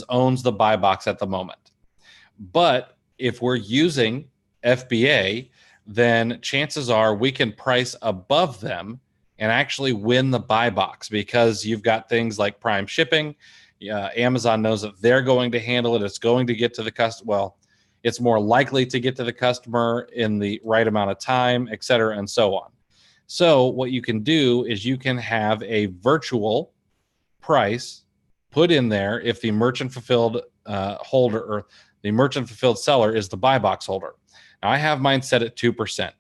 owns the buy box at the moment. But if we're using FBA, then chances are we can price above them and actually win the buy box, because you've got things like prime shipping. Amazon knows that they're going to handle it. It's going to get to the customer. Well, it's more likely to get to the customer in the right amount of time, et cetera, and so on. So what you can do is you can have a virtual price put in there if the merchant fulfilled holder, or the merchant fulfilled seller, is the buy box holder. Now, I have mine set at 2%.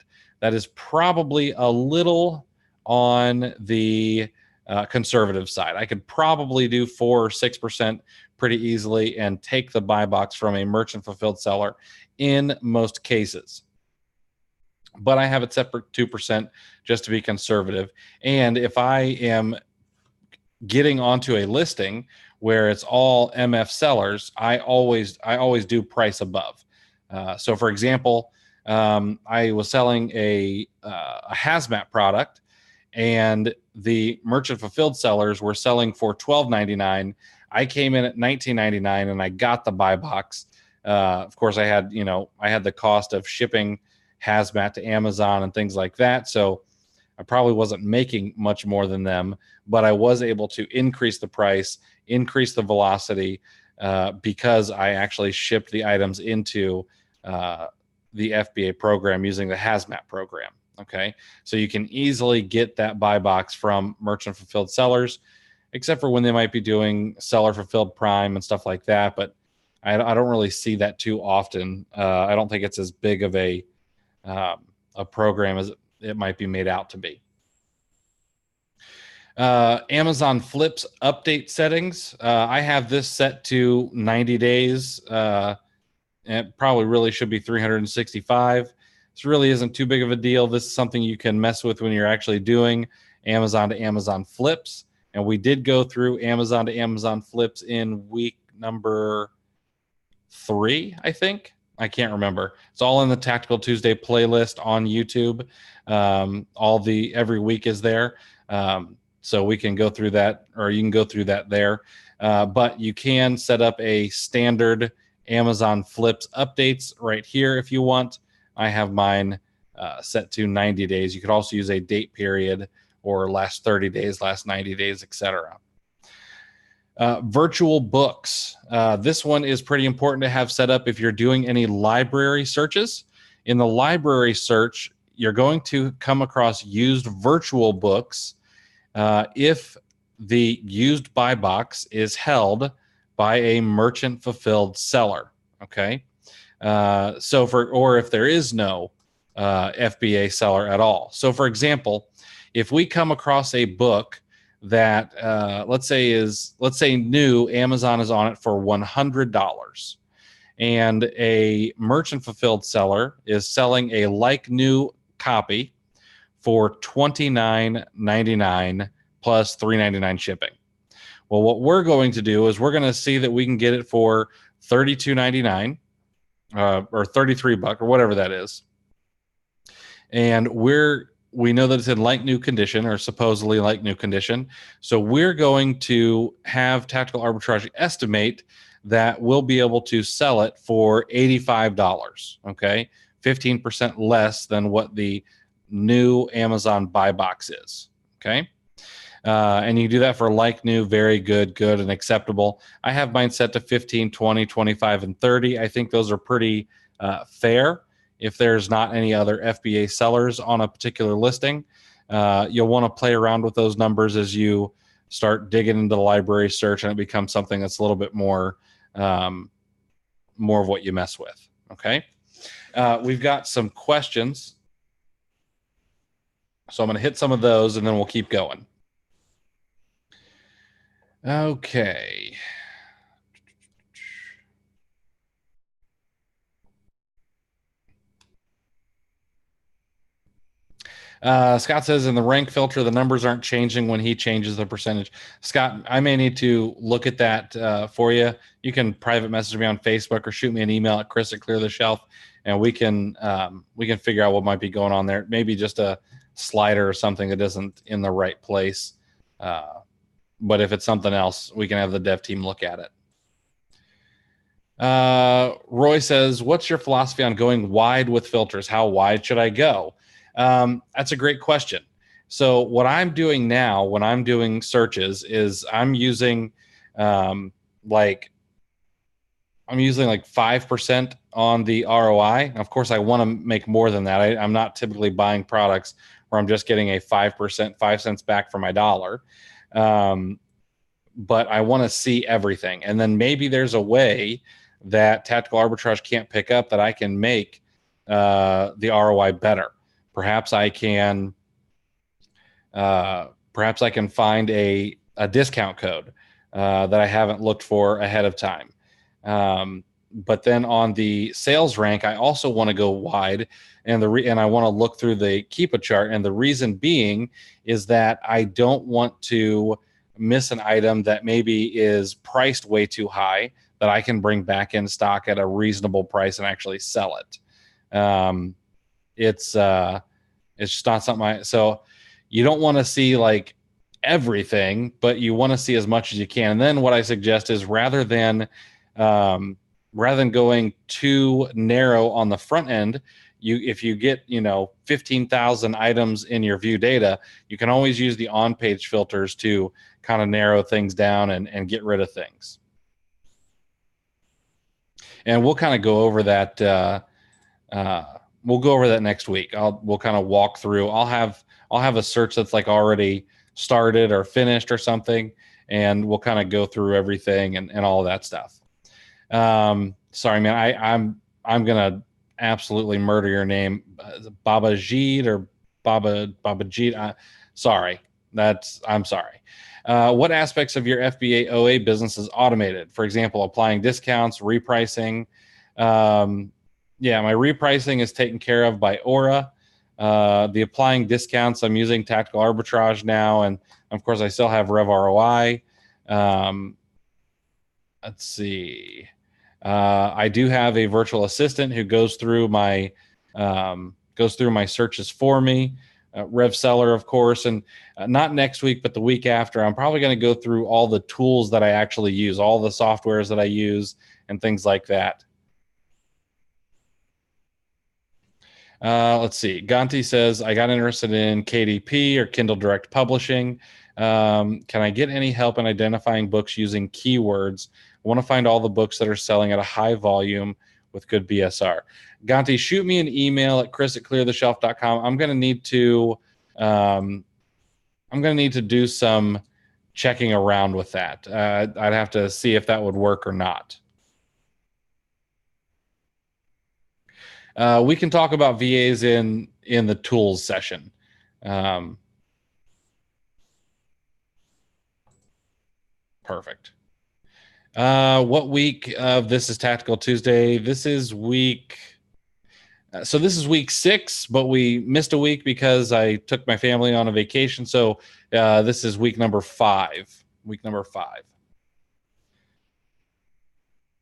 That is probably a little on the conservative side. I could probably do 4 or 6% pretty easily and take the buy box from a merchant fulfilled seller in most cases. But I have it set for 2% just to be conservative. And if I am getting onto a listing where it's all MF sellers, I always do price above. So for example, I was selling a hazmat product, and the merchant fulfilled sellers were selling for $12.99. I came in at $19.99 and I got the buy box. Of course, I had the cost of shipping hazmat to Amazon and things like that. So I probably wasn't making much more than them, but I was able to increase the price, increase the velocity, because I actually shipped the items into the FBA program using the hazmat program. Okay, so you can easily get that buy box from merchant fulfilled sellers, except for when they might be doing seller fulfilled prime and stuff like that. But I don't really see that too often. I don't think it's as big of a program as it might be made out to be. Amazon Flips update settings. I have this set to 90 days. It probably really should be 365. This really isn't too big of a deal. This is something you can mess with when you're actually doing Amazon to Amazon flips. And we did go through Amazon to Amazon flips in week number 3, I think. I can't remember. It's all in the Tactical Tuesday playlist on YouTube. Every week is there. So we can go through that, or you can go through that there. But you can set up a standard Amazon flips updates right here if you want. I have mine set to 90 days. You could also use a date period, or last 30 days, last 90 days, etc. Virtual books. This one is pretty important to have set up if you're doing any library searches. In the library search, you're going to come across used virtual books if the used buy box is held by a merchant fulfilled seller. Okay. Or if there is no FBA seller at all. So for example, if we come across a book that let's say new, Amazon is on it for $100, and a merchant fulfilled seller is selling a like new copy for $29.99 plus $3.99 shipping. Well, what we're going to do is we're going to see that we can get it for $32.99 or $33 or whatever that is, and we know that it's in like new condition, or supposedly like new condition. So we're going to have Tactical Arbitrage estimate that we'll be able to sell it for $85, okay? 15% less than what the new Amazon Buy Box is, okay? And you do that for like new, very good, good, and acceptable. I have mine set to 15, 20, 25, and 30. I think those are pretty fair. If there's not any other FBA sellers on a particular listing, you'll want to play around with those numbers as you start digging into the library search, and it becomes something that's a little bit more of what you mess with, okay? We've got some questions. So I'm going to hit some of those, and then we'll keep going. Okay. Scott says in the rank filter, the numbers aren't changing when he changes the percentage. Scott, I may need to look at that for you. You can private message me on Facebook or shoot me an email at chris@cleartheshelf, and we can figure out what might be going on there. Maybe just a slider or something that isn't in the right place. But if it's something else, we can have the dev team look at it. Roy says, what's your philosophy on going wide with filters? How wide should I go? That's a great question. So what I'm doing now when I'm doing searches is I'm using like 5% on the ROI. Of course, I want to make more than that. I'm not typically buying products where I'm just getting a 5%, 5 cents back for my dollar. But I want to see everything. And then maybe there's a way that Tactical Arbitrage can't pick up that I can make the ROI better. Perhaps I can find a discount code that I haven't looked for ahead of time. But then on the sales rank, I also want to go wide, and I want to look through the Keepa chart. And the reason being is that I don't want to miss an item that maybe is priced way too high that I can bring back in stock at a reasonable price and actually sell it. It's just not something so you don't want to see like everything, but you want to see as much as you can. And then what I suggest is rather than going too narrow on the front end, if you get 15,000 items in your view data, you can always use the on-page filters to kind of narrow things down and get rid of things. And we'll kind of go over that. We'll go over that next week. We'll kind of walk through. I'll have a search that's like already started or finished or something, and we'll kind of go through everything and all of that stuff. Sorry, man. I'm gonna absolutely murder your name, Babajid or Babajid. Sorry, I'm sorry. What aspects of your FBA OA business is automated? For example, applying discounts, repricing. Yeah, my repricing is taken care of by Aura. The applying discounts, I'm using Tactical Arbitrage now, and of course I still have Rev ROI. Let's see. I do have a virtual assistant who goes through my searches for me. Rev Seller, of course, and not next week, but the week after, I'm probably going to go through all the tools that I actually use, all the softwares that I use, and things like that. Let's see. Ganti says, I got interested in KDP or Kindle Direct Publishing. Can I get any help in identifying books using keywords? I want to find all the books that are selling at a high volume with good BSR. Ganti, shoot me an email at chris@cleartheshelf.com. I'm going to need to do some checking around with that. I'd have to see if that would work or not. We can talk about VAs in the tools session. Perfect. What week of this is Tactical Tuesday? This is week. So this is week 6, but we missed a week because I took my family on a vacation. So this is week number 5. Week number 5.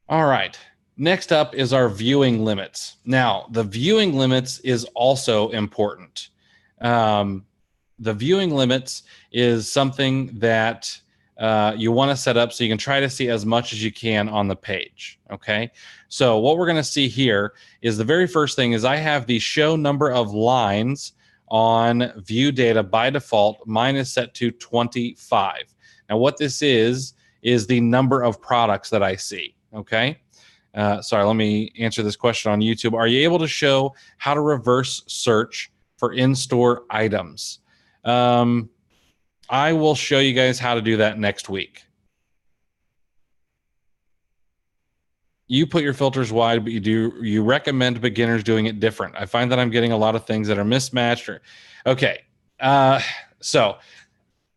All right. Next up is our viewing limits. Now, the viewing limits is also important. The viewing limits is something that you want to set up so you can try to see as much as you can on the page. Okay, so what we're going to see here is the very first thing is I have the show number of lines on view data by default. Mine is set to 25. Now what this is the number of products that I see. Okay, sorry, let me answer this question on YouTube. Are you able to show how to reverse search for in-store items? I will show you guys how to do that next week. You put your filters wide, but you recommend beginners doing it different. I find that I'm getting a lot of things that are mismatched. Okay, so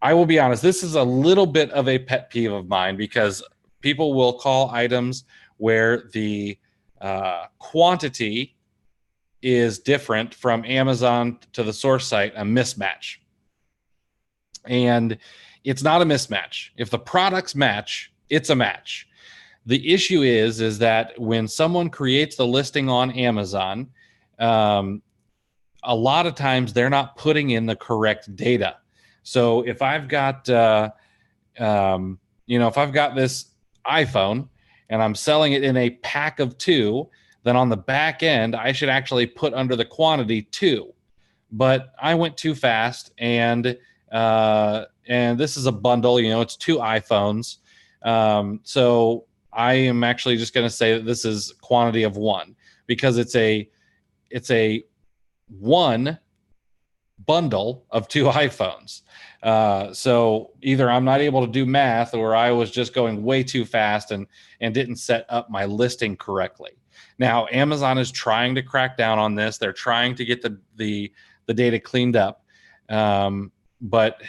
I will be honest. This is a little bit of a pet peeve of mine because people will call items where the quantity is different from Amazon to the source site a mismatch. And it's not a mismatch. If the products match, it's a match. The issue is that when someone creates the listing on Amazon, a lot of times they're not putting in the correct data. So if I've got, if I've got this iPhone and I'm selling it in a pack of 2, then on the back end, I should actually put under the quantity 2. But I went too fast, and this is a bundle, it's 2 iPhones. So I am actually just going to say that this is quantity of 1 because it's a 1 bundle of 2 iPhones. So either I'm not able to do math or I was just going way too fast and didn't set up my listing correctly. Now, Amazon is trying to crack down on this. They're trying to get the data cleaned up. But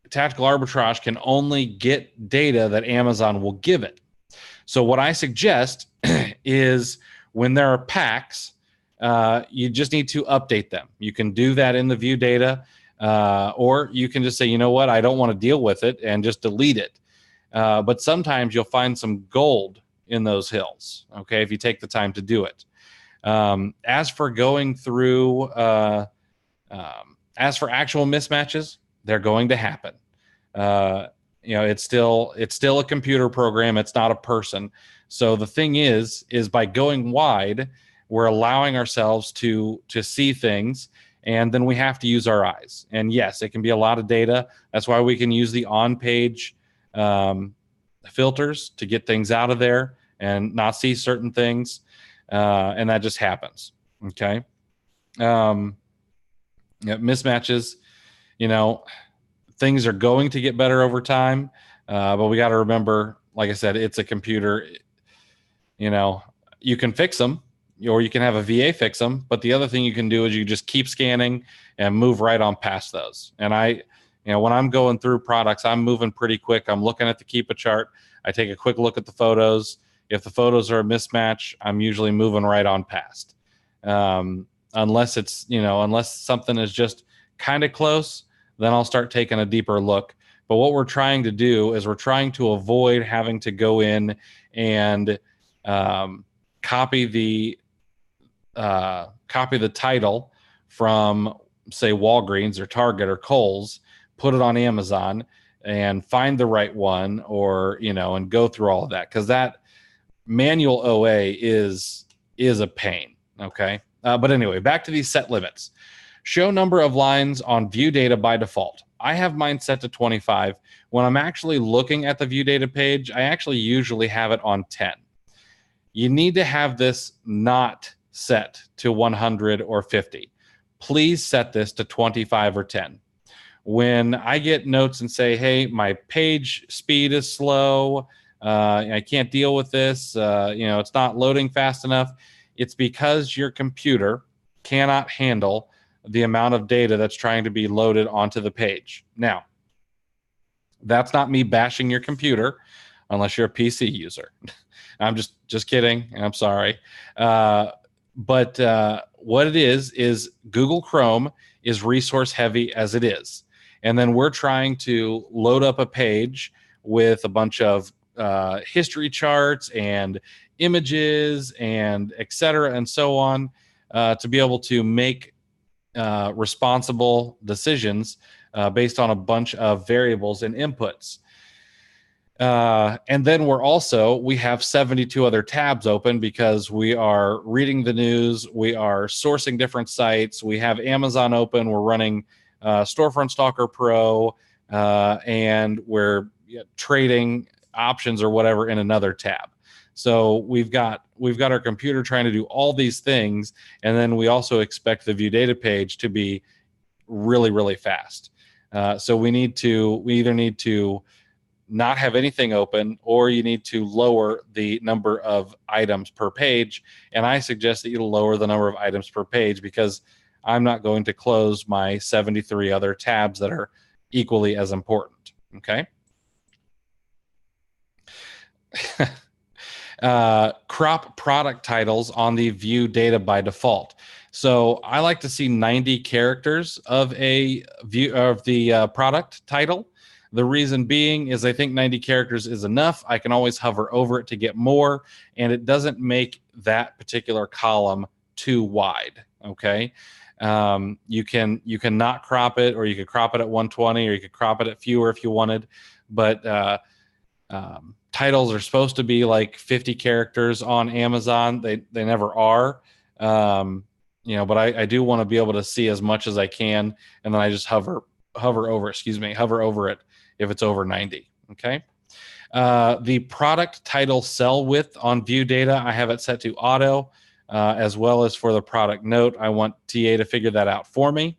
Tactical Arbitrage can only get data that Amazon will give it. So what I suggest is when there are packs, you just need to update them. You can do that in the view data, or you can just say, you know what, I don't want to deal with it and just delete it. But sometimes you'll find some gold in those hills, okay, if you take the time to do it. As for going through, as for actual mismatches, they're going to happen. It's still a computer program. It's not a person. So the thing is by going wide, we're allowing ourselves to see things, and then we have to use our eyes. And yes, it can be a lot of data. That's why we can use the on-page filters to get things out of there and not see certain things, and that just happens. Okay, mismatches. Things are going to get better over time, but we got to remember, like I said, it's a computer. You can fix them, or you can have a VA fix them, but the other thing you can do is you just keep scanning and move right on past those. And when I'm going through products, I'm moving pretty quick. I'm looking at the Keepa chart. I take a quick look at the photos. If the photos are a mismatch, I'm usually moving right on past. Unless unless something is just kind of close, then I'll start taking a deeper look. But what we're trying to do is we're trying to avoid having to go in and copy the title from, say, Walgreens or Target or Kohl's, put it on Amazon and find the right one, or and go through all of that, because that manual OA is a pain. Okay, but anyway, back to these set limits. Show number of lines on view data by default. I have mine set to 25. When I'm actually looking at the view data page, I actually usually have it on 10. You need to have this not set to 100 or 50. Please set this to 25 or 10. When I get notes and say, hey, my page speed is slow, I can't deal with this, it's not loading fast enough, it's because your computer cannot handle the amount of data that's trying to be loaded onto the page. Now, that's not me bashing your computer, unless you're a PC user. I'm just kidding, and I'm sorry. But what it is Google Chrome is resource heavy as it is. And then we're trying to load up a page with a bunch of history charts and images and et cetera and so on, to be able to make responsible decisions based on a bunch of variables and inputs. And then we have 72 other tabs open because we are reading the news, we are sourcing different sites, we have Amazon open, we're running Storefront Stalker Pro, and we're trading options or whatever in another tab. So we've got our computer trying to do all these things, and then we also expect the view data page to be really, really fast. So we either need to not have anything open, or you need to lower the number of items per page. And I suggest that you lower the number of items per page, because I'm not going to close my 73 other tabs that are equally as important. Okay. Crop product titles on the view data by default. So I like to see 90 characters of a view of the product title. The reason being is I think 90 characters is enough. I can always hover over it to get more, and it doesn't make that particular column too wide. Okay. You can not crop it, or you could crop it at 120, or you could crop it at fewer if you wanted. But titles are supposed to be like 50 characters on Amazon. They never are. But I do want to be able to see as much as I can, and then I just hover over it if it's over 90. Okay. The product title cell width on view data, I have it set to auto, as well as for the product note. I want TA to figure that out for me.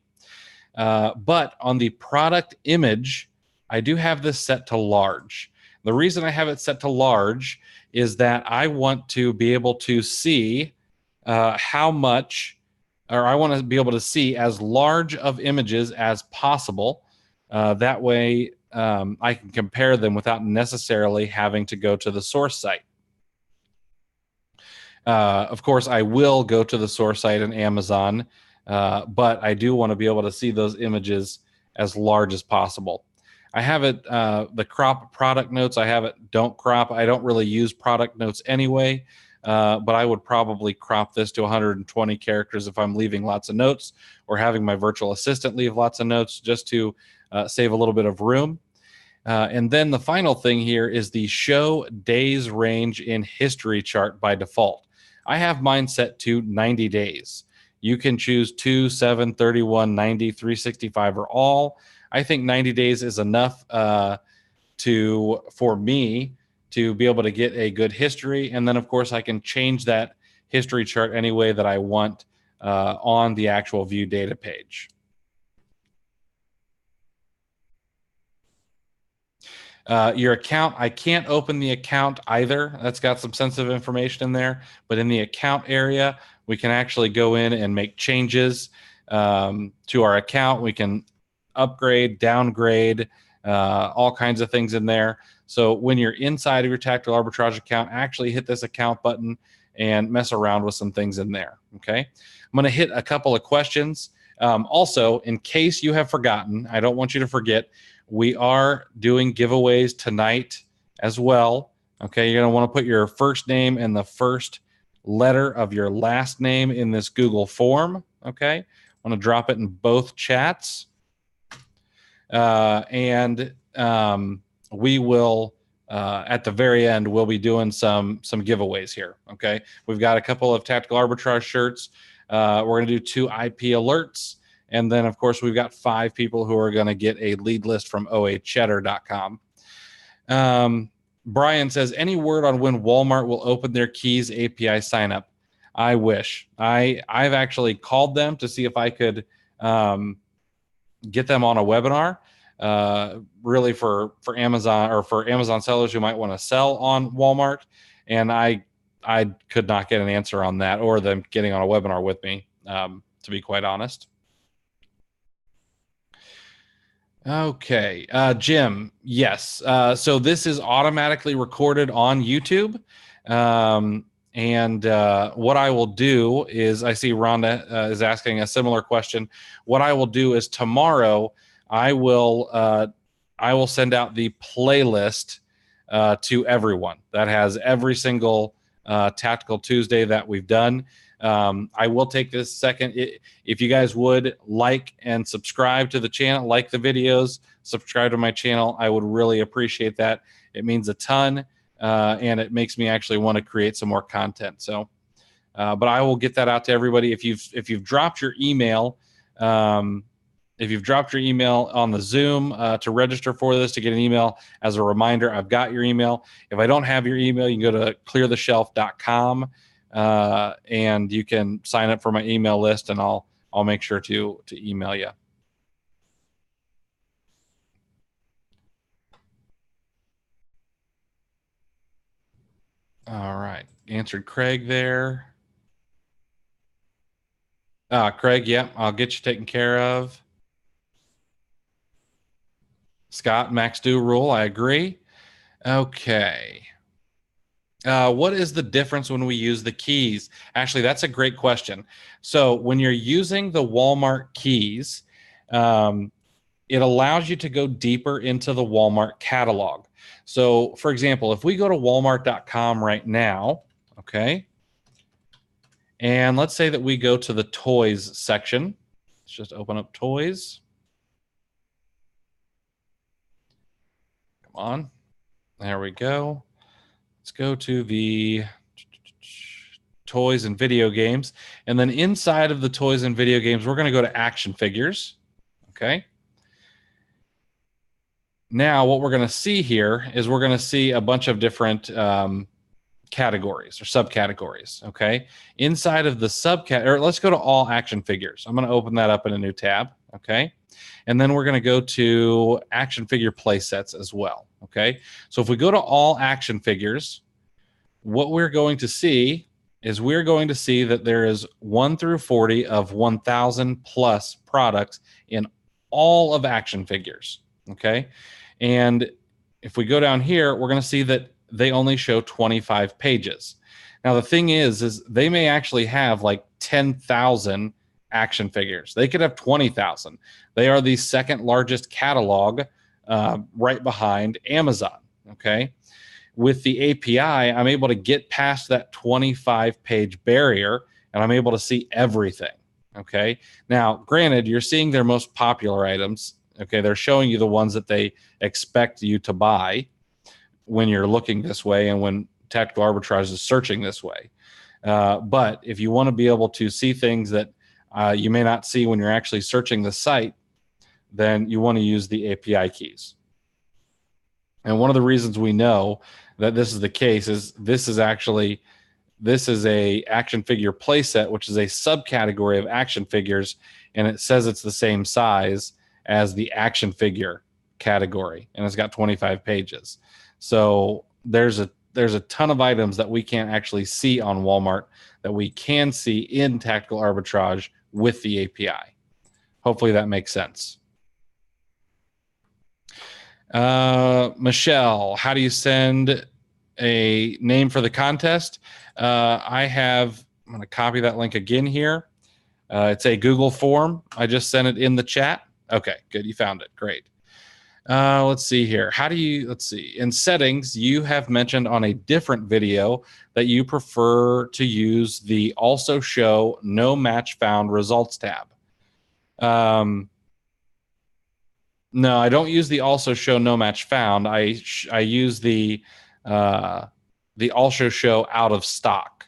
But on the product image, I do have this set to large. The reason I have it set to large is that I want to be able to see how much, or I want to be able to see as large of images as possible. That way I can compare them without necessarily having to go to the source site. Of course, I will go to the source site in Amazon, but I do want to be able to see those images as large as possible. I have it, the crop product notes, I have it don't crop. I don't really use product notes anyway, but I would probably crop this to 120 characters if I'm leaving lots of notes, or having my virtual assistant leave lots of notes, just to save a little bit of room. And then the final thing here is the show days range in history chart by default. I have mine set to 90 days. You can choose 2, 7, 31, 90, 365, or all. I think 90 days is enough for me to be able to get a good history. And then, of course, I can change that history chart any way that I want on the actual view data page. Your account, I can't open the account either. That's got some sensitive information in there. But in the account area, we can actually go in and make changes to our account. We can upgrade, downgrade, all kinds of things in there. So when you're inside of your Tactical Arbitrage account, actually hit this account button and mess around with some things in there. Okay. I'm going to hit a couple of questions. Also, in case you have forgotten, I don't want you to forget, we are doing giveaways tonight as well. Okay. You're going to want to put your first name and the first letter of your last name in this Google form. Okay. I want to drop it in both chats. And we will, at the very end, we'll be doing some giveaways here. Okay. We've got a couple of Tactical Arbitrage shirts. We're going to do 2 IP alerts. And then, of course, we've got 5 people who are going to get a lead list from OACheddar.com. Brian says, any word on when Walmart will open their keys API sign up? I wish. I've actually called them to see if I could get them on a webinar, really for Amazon, or for Amazon sellers who might want to sell on Walmart. And I could not get an answer on that, or them getting on a webinar with me, to be quite honest. Okay, Jim, yes. So this is automatically recorded on YouTube. And what I will do is, I see Rhonda is asking a similar question. What I will do is tomorrow I will send out the playlist to everyone that has every single Tactical Tuesday that we've done. I will take this second. If you guys would like and subscribe to the channel, like the videos, subscribe to my channel, I would really appreciate that. It means a ton, and it makes me actually want to create some more content. So, but I will get that out to everybody. If you've dropped your email, if you've dropped your email on the Zoom to register for this, to get an email as a reminder, I've got your email. If I don't have your email, you can go to cleartheshelf.com and you can sign up for my email list, and I'll make sure to email you. All right, answered Craig there. Craig, yeah, I'll get you taken care of. Scott, max due rule, I agree. Okay. What is the difference when we use the keys? Actually, that's a great question. So when you're using the Walmart keys, it allows you to go deeper into the Walmart catalog. So for example, if we go to walmart.com right now, okay, and let's say that we go to the toys section. Let's just open up toys. Come on. There we go. Let's go to the toys and video games. And then inside of the toys and video games, we're going to go to action figures. Okay. Now, what we're going to see here is we're going to see a bunch of different categories or subcategories. Okay. Inside of the subcategory, let's go to all action figures. I'm going to open that up in a new tab. Okay. And then we're going to go to action figure play sets as well. Okay. So if we go to all action figures, what we're going to see is we're going to see that there is 1 through 40 of 1,000 plus products in all of action figures. Okay. And if we go down here, we're going to see that they only show 25 pages. Now, the thing is they may actually have like 10,000 action figures. They could have 20,000. They are the second largest catalog right behind Amazon. Okay. With the API, I'm able to get past that 25-page barrier, and I'm able to see everything. Okay. Now, granted, you're seeing their most popular items. Okay. They're showing you the ones that they expect you to buy when you're looking this way and when Tactical Arbitrage is searching this way. But if you want to be able to see things that you may not see when you're actually searching the site, then you want to use the API keys. And one of the reasons we know that this is the case is this is a action figure playset, which is a subcategory of action figures, and it says it's the same size as the action figure category, and it's got 25 pages. So there's a ton of items that we can't actually see on Walmart that we can see in Tactical Arbitrage with the API. Hopefully that makes sense. Michelle, how do you send a name for the contest? I'm going to copy that link again here. It's a Google form. I just sent it in the chat. Okay, good. You found it. Great. Let's see here. Let's see. In settings, you have mentioned on a different video that you prefer to use the also show no match found results tab. No, I don't use the also show no match found. I use the also show out of stock.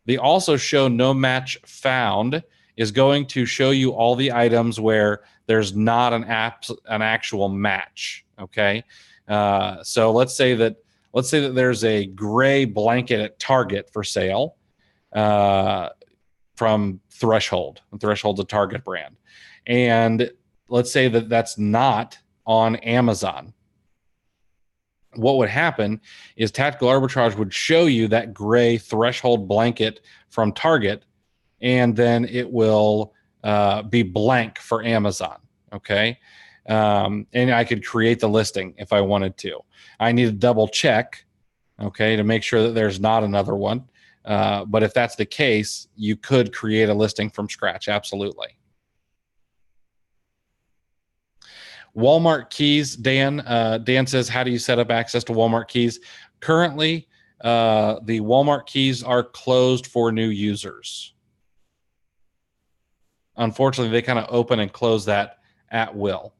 The also show no match found is going to show you all the items where there's not an actual match. Okay, so let's say that there's a gray blanket at Target for sale from Threshold. Threshold's a Target brand, and let's say that that's not on Amazon. What would happen is Tactical Arbitrage would show you that gray Threshold blanket from Target, and then it will be blank for Amazon. Okay. And I could create the listing if I wanted to. I need to double check, okay, to make sure that there's not another one. But if that's the case, you could create a listing from scratch. Absolutely. Walmart keys, Dan. Dan says, how do you set up access to Walmart keys? Currently, the Walmart keys are closed for new users. Unfortunately, they kind of open and close that at will.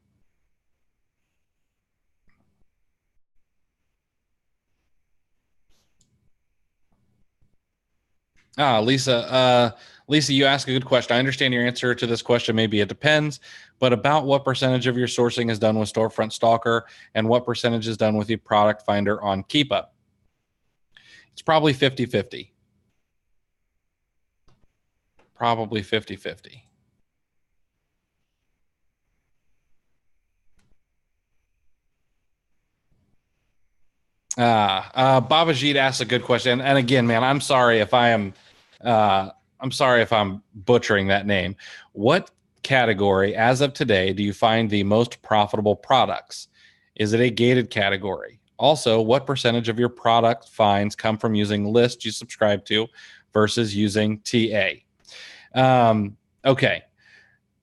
Lisa, Lisa, you ask a good question. I understand your answer to this question. Maybe it depends, but about what percentage of your sourcing is done with Storefront Stalker and what percentage is done with the product finder on Keepa? It's probably 50-50. Probably 50-50. Babajit asked a good question, and again, man, I'm sorry if I'm butchering that name. What category, as of today, do you find the most profitable products? Is it a gated category? Also, what percentage of your product finds come from using lists you subscribe to versus using TA? Okay.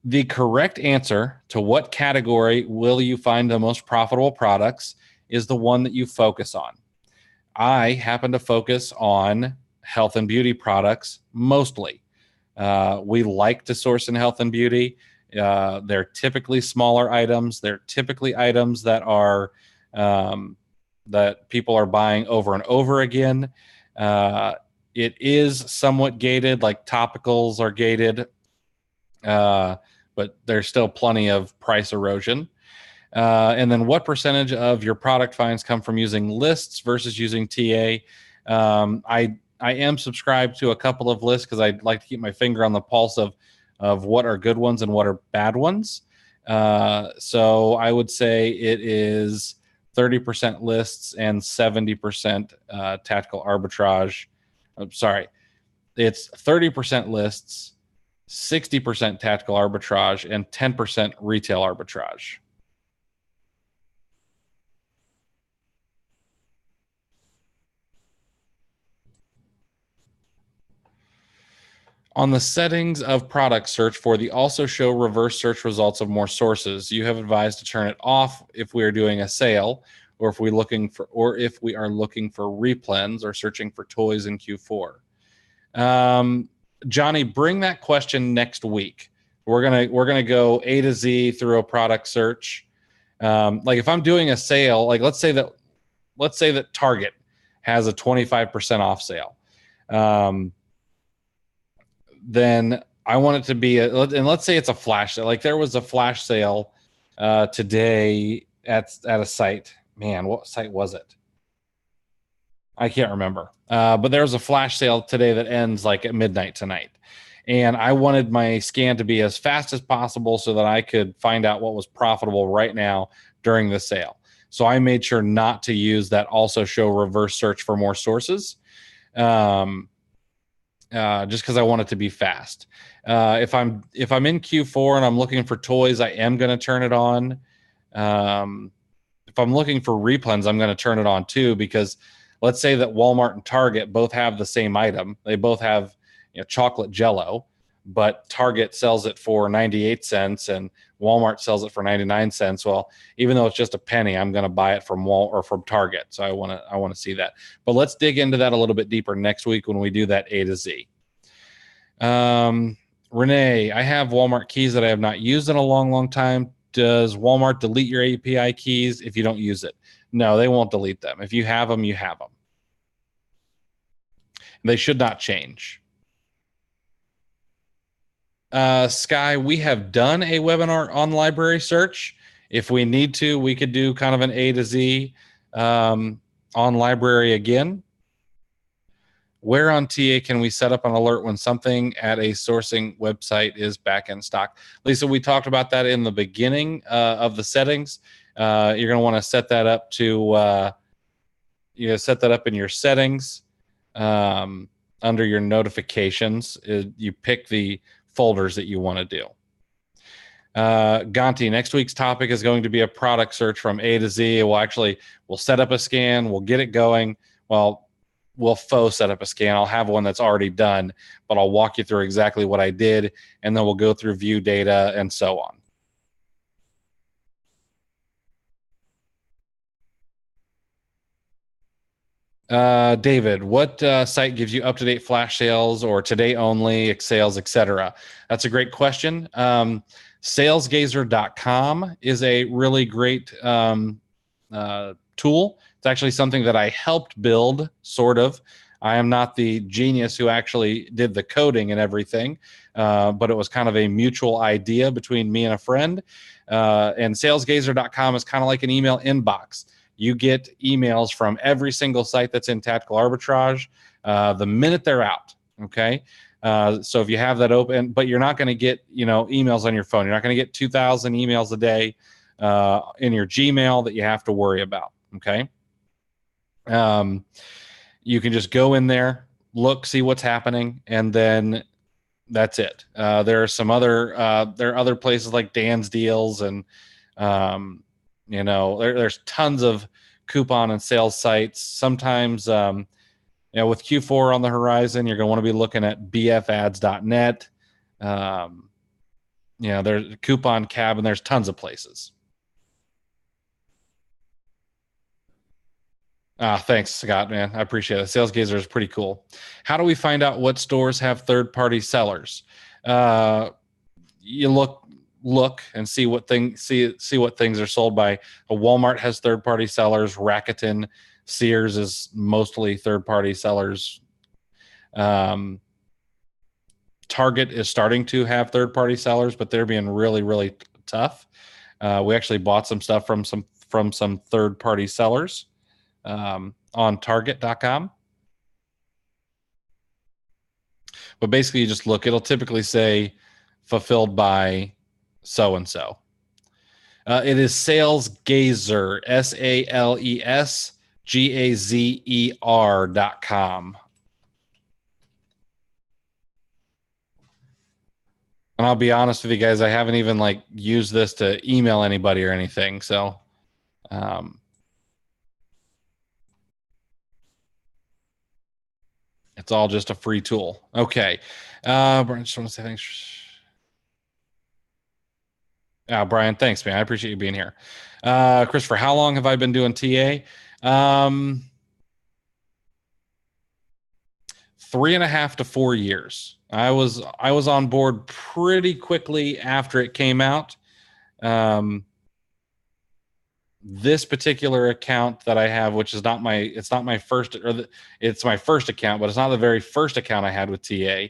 The correct answer to what category will you find the most profitable products is the one that you focus on. I happen to focus on health and beauty products mostly. We like to source in health and beauty. They're typically smaller items. They're typically items that are that people are buying over and over again. It is somewhat gated, like topicals are gated, but there's still plenty of price erosion. And then what percentage of your product finds come from using lists versus using TA? I am subscribed to a couple of lists because I like to keep my finger on the pulse of what are good ones and what are bad ones. So I would say it is 30% lists and 70% tactical arbitrage. I'm sorry, it's 30% lists, 60% tactical arbitrage, and 10% retail arbitrage. On the settings of product search for the also show reverse search results of more sources, you have advised to turn it off if we are doing a sale or if we are looking for replens or searching for toys in Q4. Johnny, bring that question next week. We're gonna go A to Z through a product search. Like if I'm doing a sale, like let's say that Target has a 25% off sale. Then I want it to be and let's say it's a flash sale. Like there was a flash sale today at a site. Man, what site was it? I can't remember. But there was a flash sale today that ends like at midnight tonight. And I wanted my scan to be as fast as possible so that I could find out what was profitable right now during the sale. So I made sure not to use that also show reverse search for more sources. Just because I want it to be fast. If I'm in Q4 and I'm looking for toys, I am going to turn it on. If I'm looking for replens, I'm going to turn it on too, because let's say that Walmart and Target both have the same item. They both have chocolate Jello, but Target sells it for 98 cents and Walmart sells it for 99 cents. Well, even though it's just a penny, I'm going to buy it from from Target. So I want to see that. But let's dig into that a little bit deeper next week when we do that A to Z. Renee, I have Walmart keys that I have not used in a long time. Does Walmart delete your API keys if you don't use it? No, they won't delete them. If you have them, you have them. They should not change. Sky, we have done a webinar on library search. If we need to, we could do kind of an A to Z on library again. Where on TA can we set up an alert when something at a sourcing website is back in stock? Lisa, we talked about that in the beginning of the settings. You're going to want to set that up to set that up in your settings under your notifications. You pick the folders that you want to do. Ganti, next week's topic is going to be a product search from A to Z. We'll set up a scan. We'll get it going. Well, we'll faux set up a scan. I'll have one that's already done, but I'll walk you through exactly what I did, and then we'll go through view data and so on. David, what site gives you up-to-date flash sales or today only sales, etc.? That's a great question. Salesgazer.com is a really great tool. It's actually something that I helped build, sort of. I am not the genius who actually did the coding and everything, but it was kind of a mutual idea between me and a friend. And salesgazer.com is kind of like an email inbox. You get emails from every single site that's in Tactical Arbitrage the minute they're out, okay? So if you have that open, but you're not going to get, emails on your phone. You're not going to get 2,000 emails a day in your Gmail that you have to worry about, okay? You can just go in there, look, see what's happening, and then that's it. There are some other there are other places like Dan's Deals, and there's tons of coupon and sales sites. Sometimes with Q4 on the horizon, you're going to want to be looking at bfads.net. There's Coupon Cab, and there's tons of places. Thanks, Scott, man. I appreciate it. SalesGazer is pretty cool. How do we find out what stores have third-party sellers? You look and see what what things are sold by. Walmart has third-party sellers. Rakuten, Sears is mostly third-party sellers. Target is starting to have third-party sellers, but they're being really, really tough. We actually bought some stuff from some third-party sellers on target.com. But basically, you just look. It'll typically say fulfilled by so-and-so. It is SalesGazer, SalesGazer.com. And I'll be honest with you guys, I haven't even used this to email anybody or anything. So, it's all just a free tool. Okay. Brian, just want to say thanks. Brian, thanks, man. I appreciate you being here. Christopher, how long have I been doing TA? 3.5 to 4 years. I was on board pretty quickly after it came out. This particular account that I have, which is not it's my first account, but it's not the very first account I had with TA.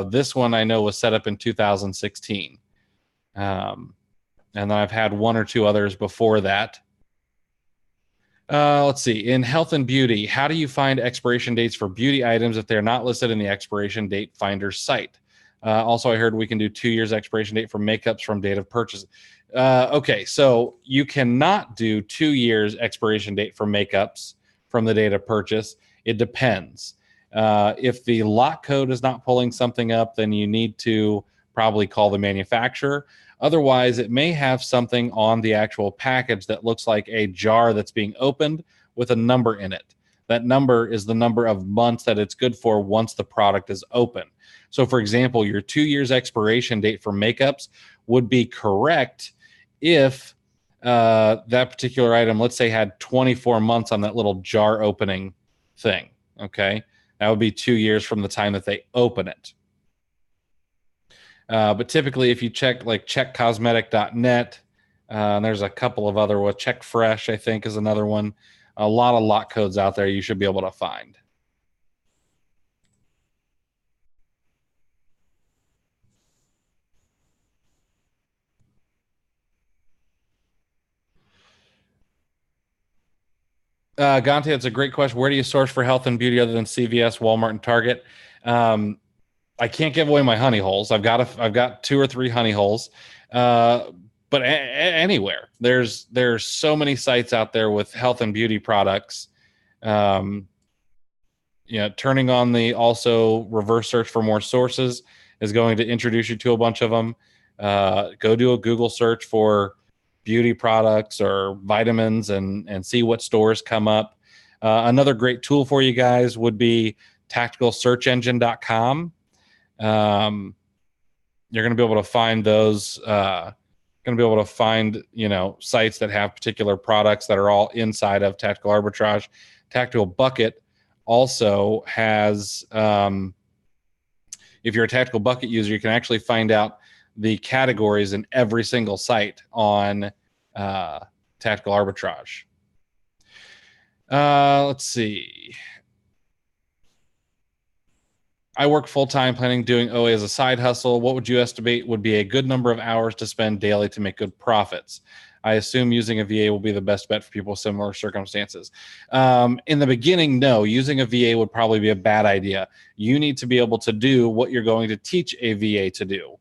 This one I know was set up in 2016. And then I've had one or two others before that. Let's see. In health and beauty, how do you find expiration dates for beauty items if they're not listed in the expiration date finder site? Also, I heard we can do 2 years expiration date for makeups from date of purchase. Okay, so you cannot do 2 years expiration date for makeups from the date of purchase. It depends. If the lot code is not pulling something up, then you need to probably call the manufacturer. Otherwise, it may have something on the actual package that looks like a jar that's being opened with a number in it. That number is the number of months that it's good for once the product is open. So, for example, your 2 years expiration date for makeups would be correct if that particular item, let's say, had 24 months on that little jar opening thing. Okay, that would be 2 years from the time that they open it. But typically, if you check checkcosmetic.net, and there's a couple of other ones. Check Fresh, I think, is another one. A lot of lot codes out there you should be able to find. Gante, that's a great question. Where do you source for health and beauty other than CVS, Walmart, and Target? I can't give away my honey holes. I've got 2 or 3 honey holes, but anywhere. There's so many sites out there with health and beauty products. Turning on the also reverse search for more sources is going to introduce you to a bunch of them. Go do a Google search for beauty products or vitamins and see what stores come up. Another great tool for you guys would be tacticalsearchengine.com. You're going to be able to find those, sites that have particular products that are all inside of Tactical Arbitrage. Tactical Bucket also has, if you're a Tactical Bucket user, you can actually find out the categories in every single site on Tactical Arbitrage. Let's see. I work full-time planning doing OA as a side hustle. What would you estimate would be a good number of hours to spend daily to make good profits? I assume using a VA will be the best bet for people with similar circumstances. In the beginning, no, using a VA would probably be a bad idea. You need to be able to do what you're going to teach a VA to do.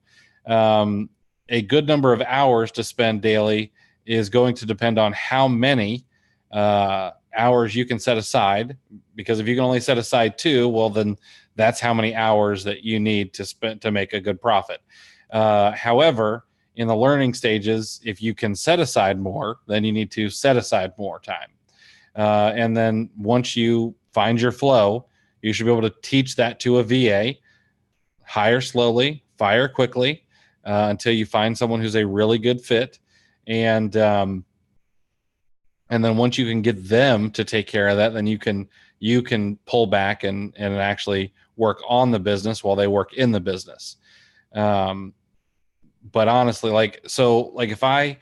A good number of hours to spend daily is going to depend on how many hours you can set aside, because if you can only set aside 2, well, then that's how many hours that you need to spend to make a good profit. However, in the learning stages, if you can set aside more, then you need to set aside more time. And then once you find your flow, you should be able to teach that to a VA, hire slowly, fire quickly, until you find someone who's a really good fit. And then once you can get them to take care of that, then you can pull back and actually work on the business while they work in the business. But honestly, if I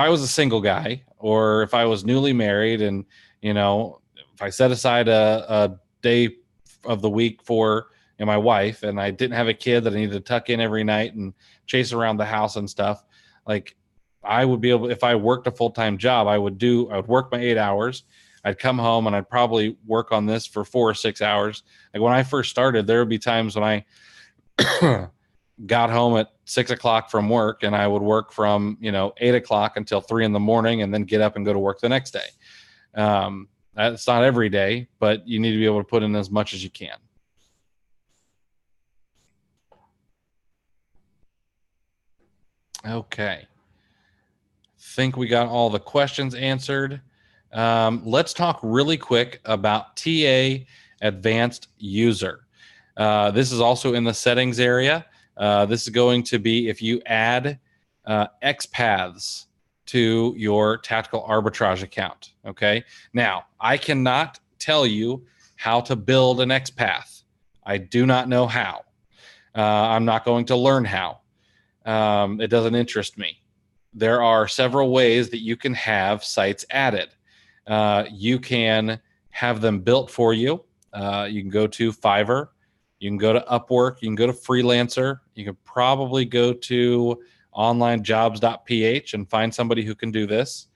was a single guy, or if I was newly married, and if I set aside a day of the week for my wife, and I didn't have a kid that I needed to tuck in every night and chase around the house and stuff, I would be able, if I worked a full-time job, I would work my 8 hours. I'd come home and I'd probably work on this for 4 or 6 hours. Like when I first started, there would be times when I got home at 6 o'clock from work, and I would work from 8 o'clock until 3 in the morning, and then get up and go to work the next day. That's not every day, but you need to be able to put in as much as you can. Okay. Think we got all the questions answered. Let's talk really quick about TA Advanced User. This is also in the settings area. This is going to be if you add XPaths to your Tactical Arbitrage account. Okay. Now, I cannot tell you how to build an XPath. I do not know how. I'm not going to learn how. It doesn't interest me. There are several ways that you can have sites added. You can have them built for you. You can go to Fiverr. You can go to Upwork. You can go to Freelancer. You can probably go to onlinejobs.ph and find somebody who can do this.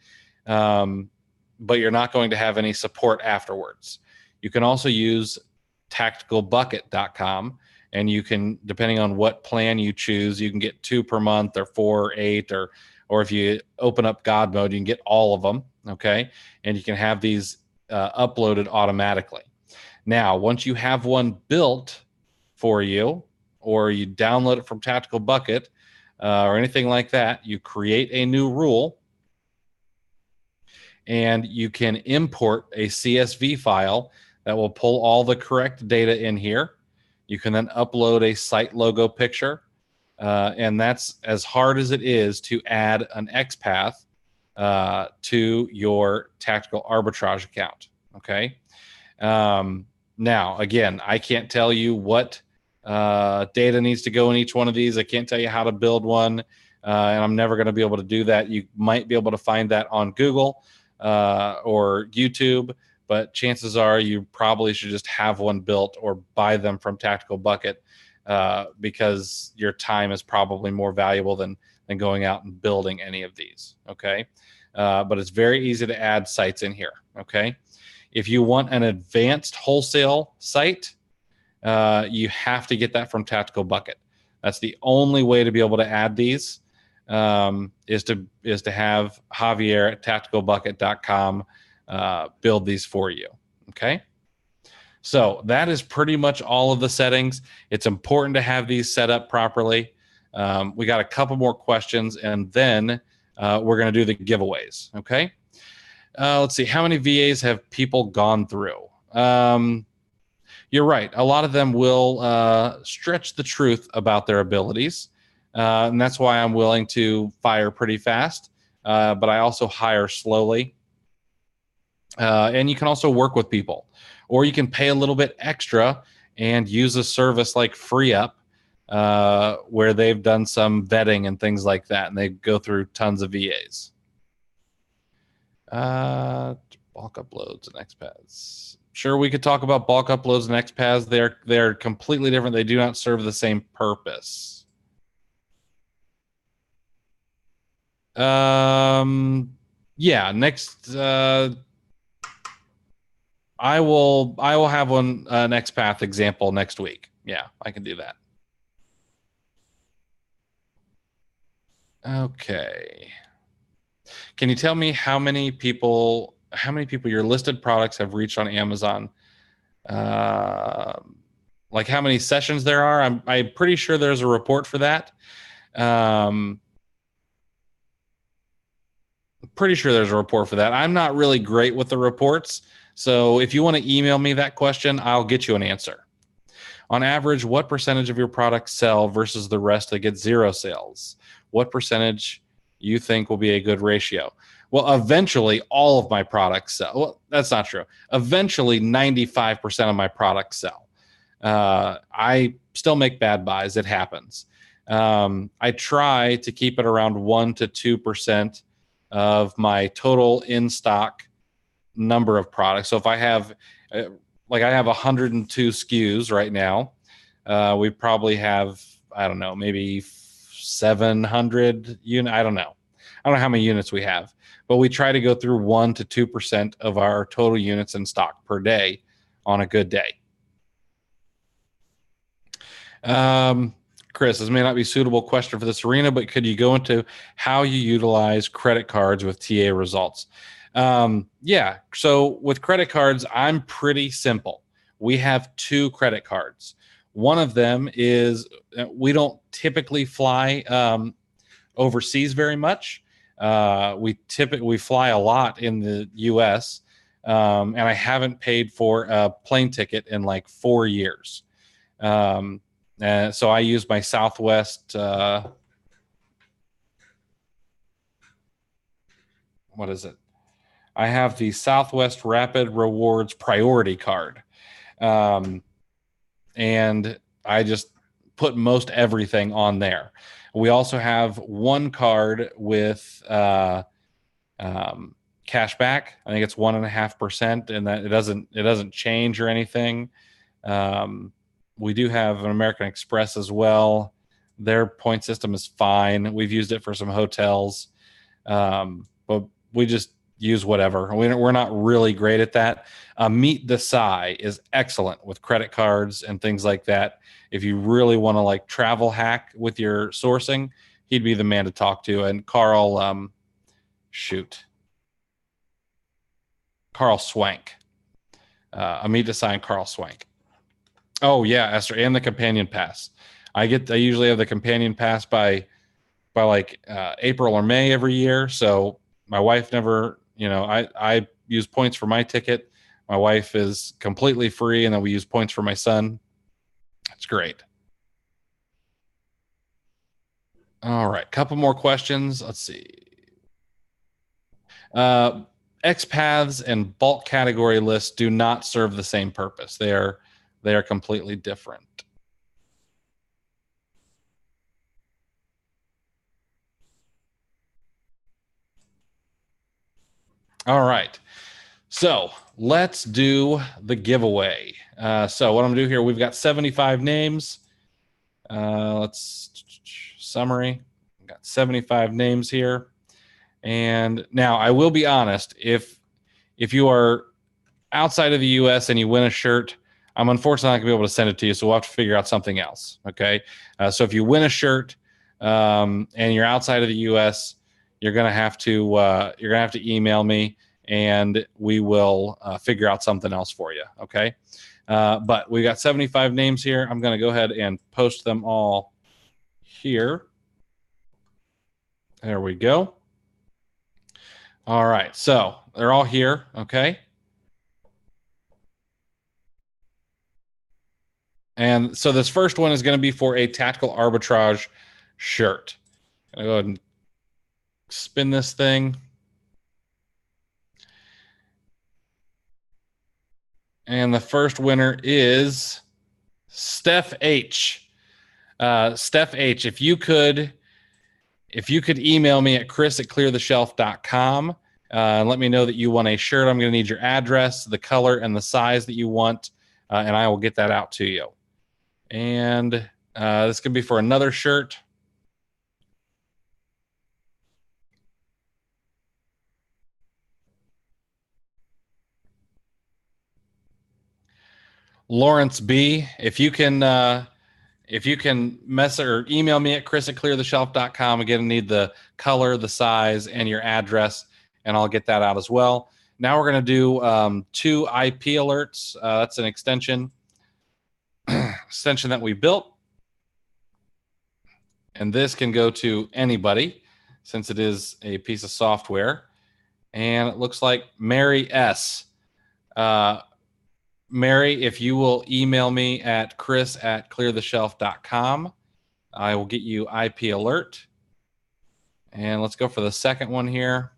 But you're not going to have any support afterwards. You can also use tacticalbucket.com, and you can, depending on what plan you choose, you can get 2 per month or 4 or 8, or if you open up God mode, you can get all of them, okay? And you can have these uploaded automatically. Now, once you have one built for you, or you download it from Tactical Bucket or anything like that, you create a new rule, and you can import a CSV file that will pull all the correct data in here. You can then upload a site logo picture. And that's as hard as it is to add an XPath to your Tactical Arbitrage account. Okay. Now, again, I can't tell you what data needs to go in each one of these. I can't tell you how to build one, and I'm never going to be able to do that. You might be able to find that on Google or YouTube, but chances are you probably should just have one built or buy them from Tactical Bucket. Because your time is probably more valuable than going out and building any of these, okay? But it's very easy to add sites in here, okay? If you want an advanced wholesale site, you have to get that from Tactical Bucket. That's the only way to be able to add these, is to have Javier at tacticalbucket.com build these for you, okay? So that is pretty much all of the settings. It's important to have these set up properly. We got a couple more questions, and then we're going to do the giveaways. Okay. Let's see. How many VAs have people gone through? You're right. A lot of them will stretch the truth about their abilities. And that's why I'm willing to fire pretty fast. But I also hire slowly. And you can also work with people, or you can pay a little bit extra and use a service like FreeUp, where they've done some vetting and things like that, and they go through tons of VAs. Bulk uploads and XPaths. Sure, we could talk about bulk uploads and XPaths. They're completely different. They do not serve the same purpose. Yeah, next I will have an XPath example next week. Yeah, I can do that. Okay. Can you tell me how many people your listed products have reached on Amazon? Like how many sessions there are? I'm pretty sure there's a report for that. Pretty sure there's a report for that. I'm not really great with the reports, so if you want to email me that question, I'll get you an answer. On average, what percentage of your products sell versus the rest that get 0 sales? What percentage you think will be a good ratio? Well, eventually, all of my products sell. Well, that's not true. Eventually, 95% of my products sell. I still make bad buys. It happens. I try to keep it around 1 to 2% of my total in-stock number of products. So if I have, I have 102 SKUs right now, we probably have, I don't know, maybe 700 units. I don't know how many units we have, but we try to go through 1 to 2% of our total units in stock per day on a good day. Chris, this may not be a suitable question for this arena, but could you go into how you utilize credit cards with TA results? Yeah, so with credit cards, I'm pretty simple. We have 2 credit cards. One of them is, we don't typically fly overseas very much. We fly a lot in the US, and I haven't paid for a plane ticket in like 4 years. So I use my Southwest, what is it? I have the Southwest Rapid Rewards Priority Card. And I just put most everything on there. We also have one card with Cashback. I think it's 1.5%, and that it doesn't change or anything. We do have an American Express as well. Their point system is fine. We've used it for some hotels, but we just use whatever. We're not really great at that. Meet Desai is excellent with credit cards and things like that. If you really want to like travel hack with your sourcing, he'd be the man to talk to. And Carl Swank. Amit Desai and Carl Swank. Oh yeah, Esther, and the companion pass. I usually have the companion pass by like April or May every year. So my wife never, I use points for my ticket. My wife is completely free, and then we use points for my son. It's great. All right, couple more questions. Let's see. XPaths and bulk category lists do not serve the same purpose. They are completely different. All right. So let's do the giveaway. So what I'm gonna do here, we've got 75 names. Let's summary. We've got 75 names here. And now I will be honest, if you are outside of the US and you win a shirt, I'm unfortunately not gonna be able to send it to you, so we'll have to figure out something else. Okay. So if you win a shirt and you're outside of the US, you're gonna have to email me, and we will figure out something else for you. Okay. But we got 75 names here. I'm gonna go ahead and post them all here. There we go. All right, so they're all here. Okay. And so this first one is going to be for a Tactical Arbitrage shirt. I'm going to go ahead and spin this thing. And the first winner is Steph H. Steph H, if you could email me at chris@cleartheshelf.com and let me know that you want a shirt. I'm going to need your address, the color, and the size that you want, and I will get that out to you. And this could be for another shirt. Lawrence B, if you can mess or email me at chris@cleartheshelf.com. Again, I need the color, the size, and your address, and I'll get that out as well. Now we're going to do 2 IP alerts. That's an extension that we built. And this can go to anybody since it is a piece of software. And it looks like Mary S. Mary, if you will email me at chris@cleartheshelf.com, I will get you IP alert. And let's go for the second one here.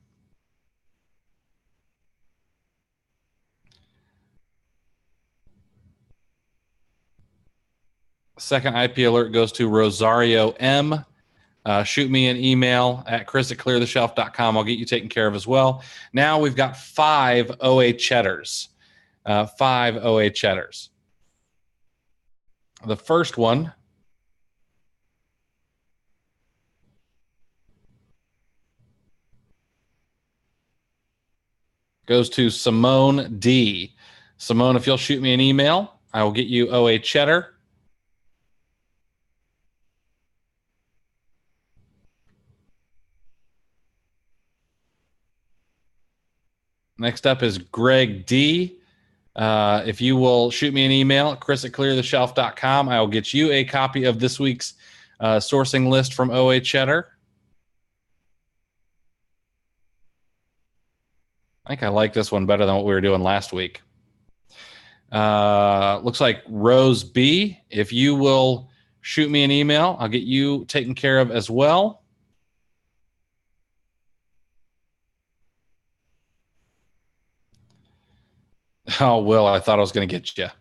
Second IP alert goes to Rosario M. Shoot me an email at chris@cleartheshelf.com. I'll get you taken care of as well. Now we've got 5 OA Cheddars. 5 OA Cheddars. The first one goes to Simone D. Simone, if you'll shoot me an email, I will get you OA Cheddar. Next up is Greg D. If you will shoot me an email, chris@cleartheshelf.com, I will get you a copy of this week's sourcing list from OA Cheddar. I think I like this one better than what we were doing last week. Looks like Rose B. If you will shoot me an email, I'll get you taken care of as well. Oh, Will, I thought I was going to get you. Is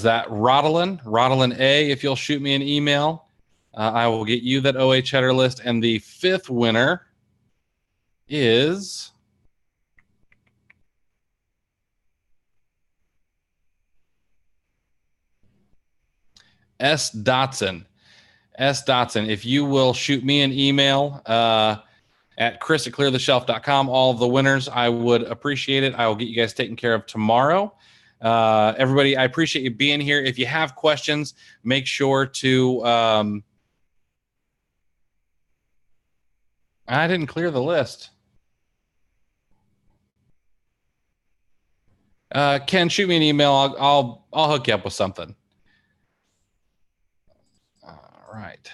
that Rodolin? Rodolin A, if you'll shoot me an email, I will get you that OA Cheddar list. And the 5th winner is S. Dotson. S. Dotson, if you will shoot me an email at chris@cleartheshelf.com, all of the winners, I would appreciate it. I will get you guys taken care of tomorrow. Everybody, I appreciate you being here. If you have questions, make sure to I didn't clear the list. Ken, shoot me an email. I'll hook you up with something. All right.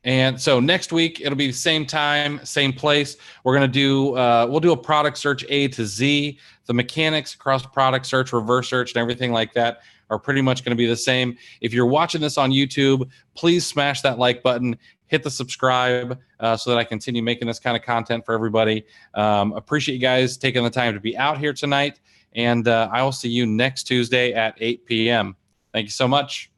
And so next week, it'll be the same time, same place. We're going to do, we'll do a product search A to Z. The mechanics across product search, reverse search, and everything like that are pretty much going to be the same. If you're watching this on YouTube, please smash that like button, hit the subscribe so that I continue making this kind of content for everybody. Appreciate you guys taking the time to be out here tonight. And I will see you next Tuesday at 8 p.m. Thank you so much.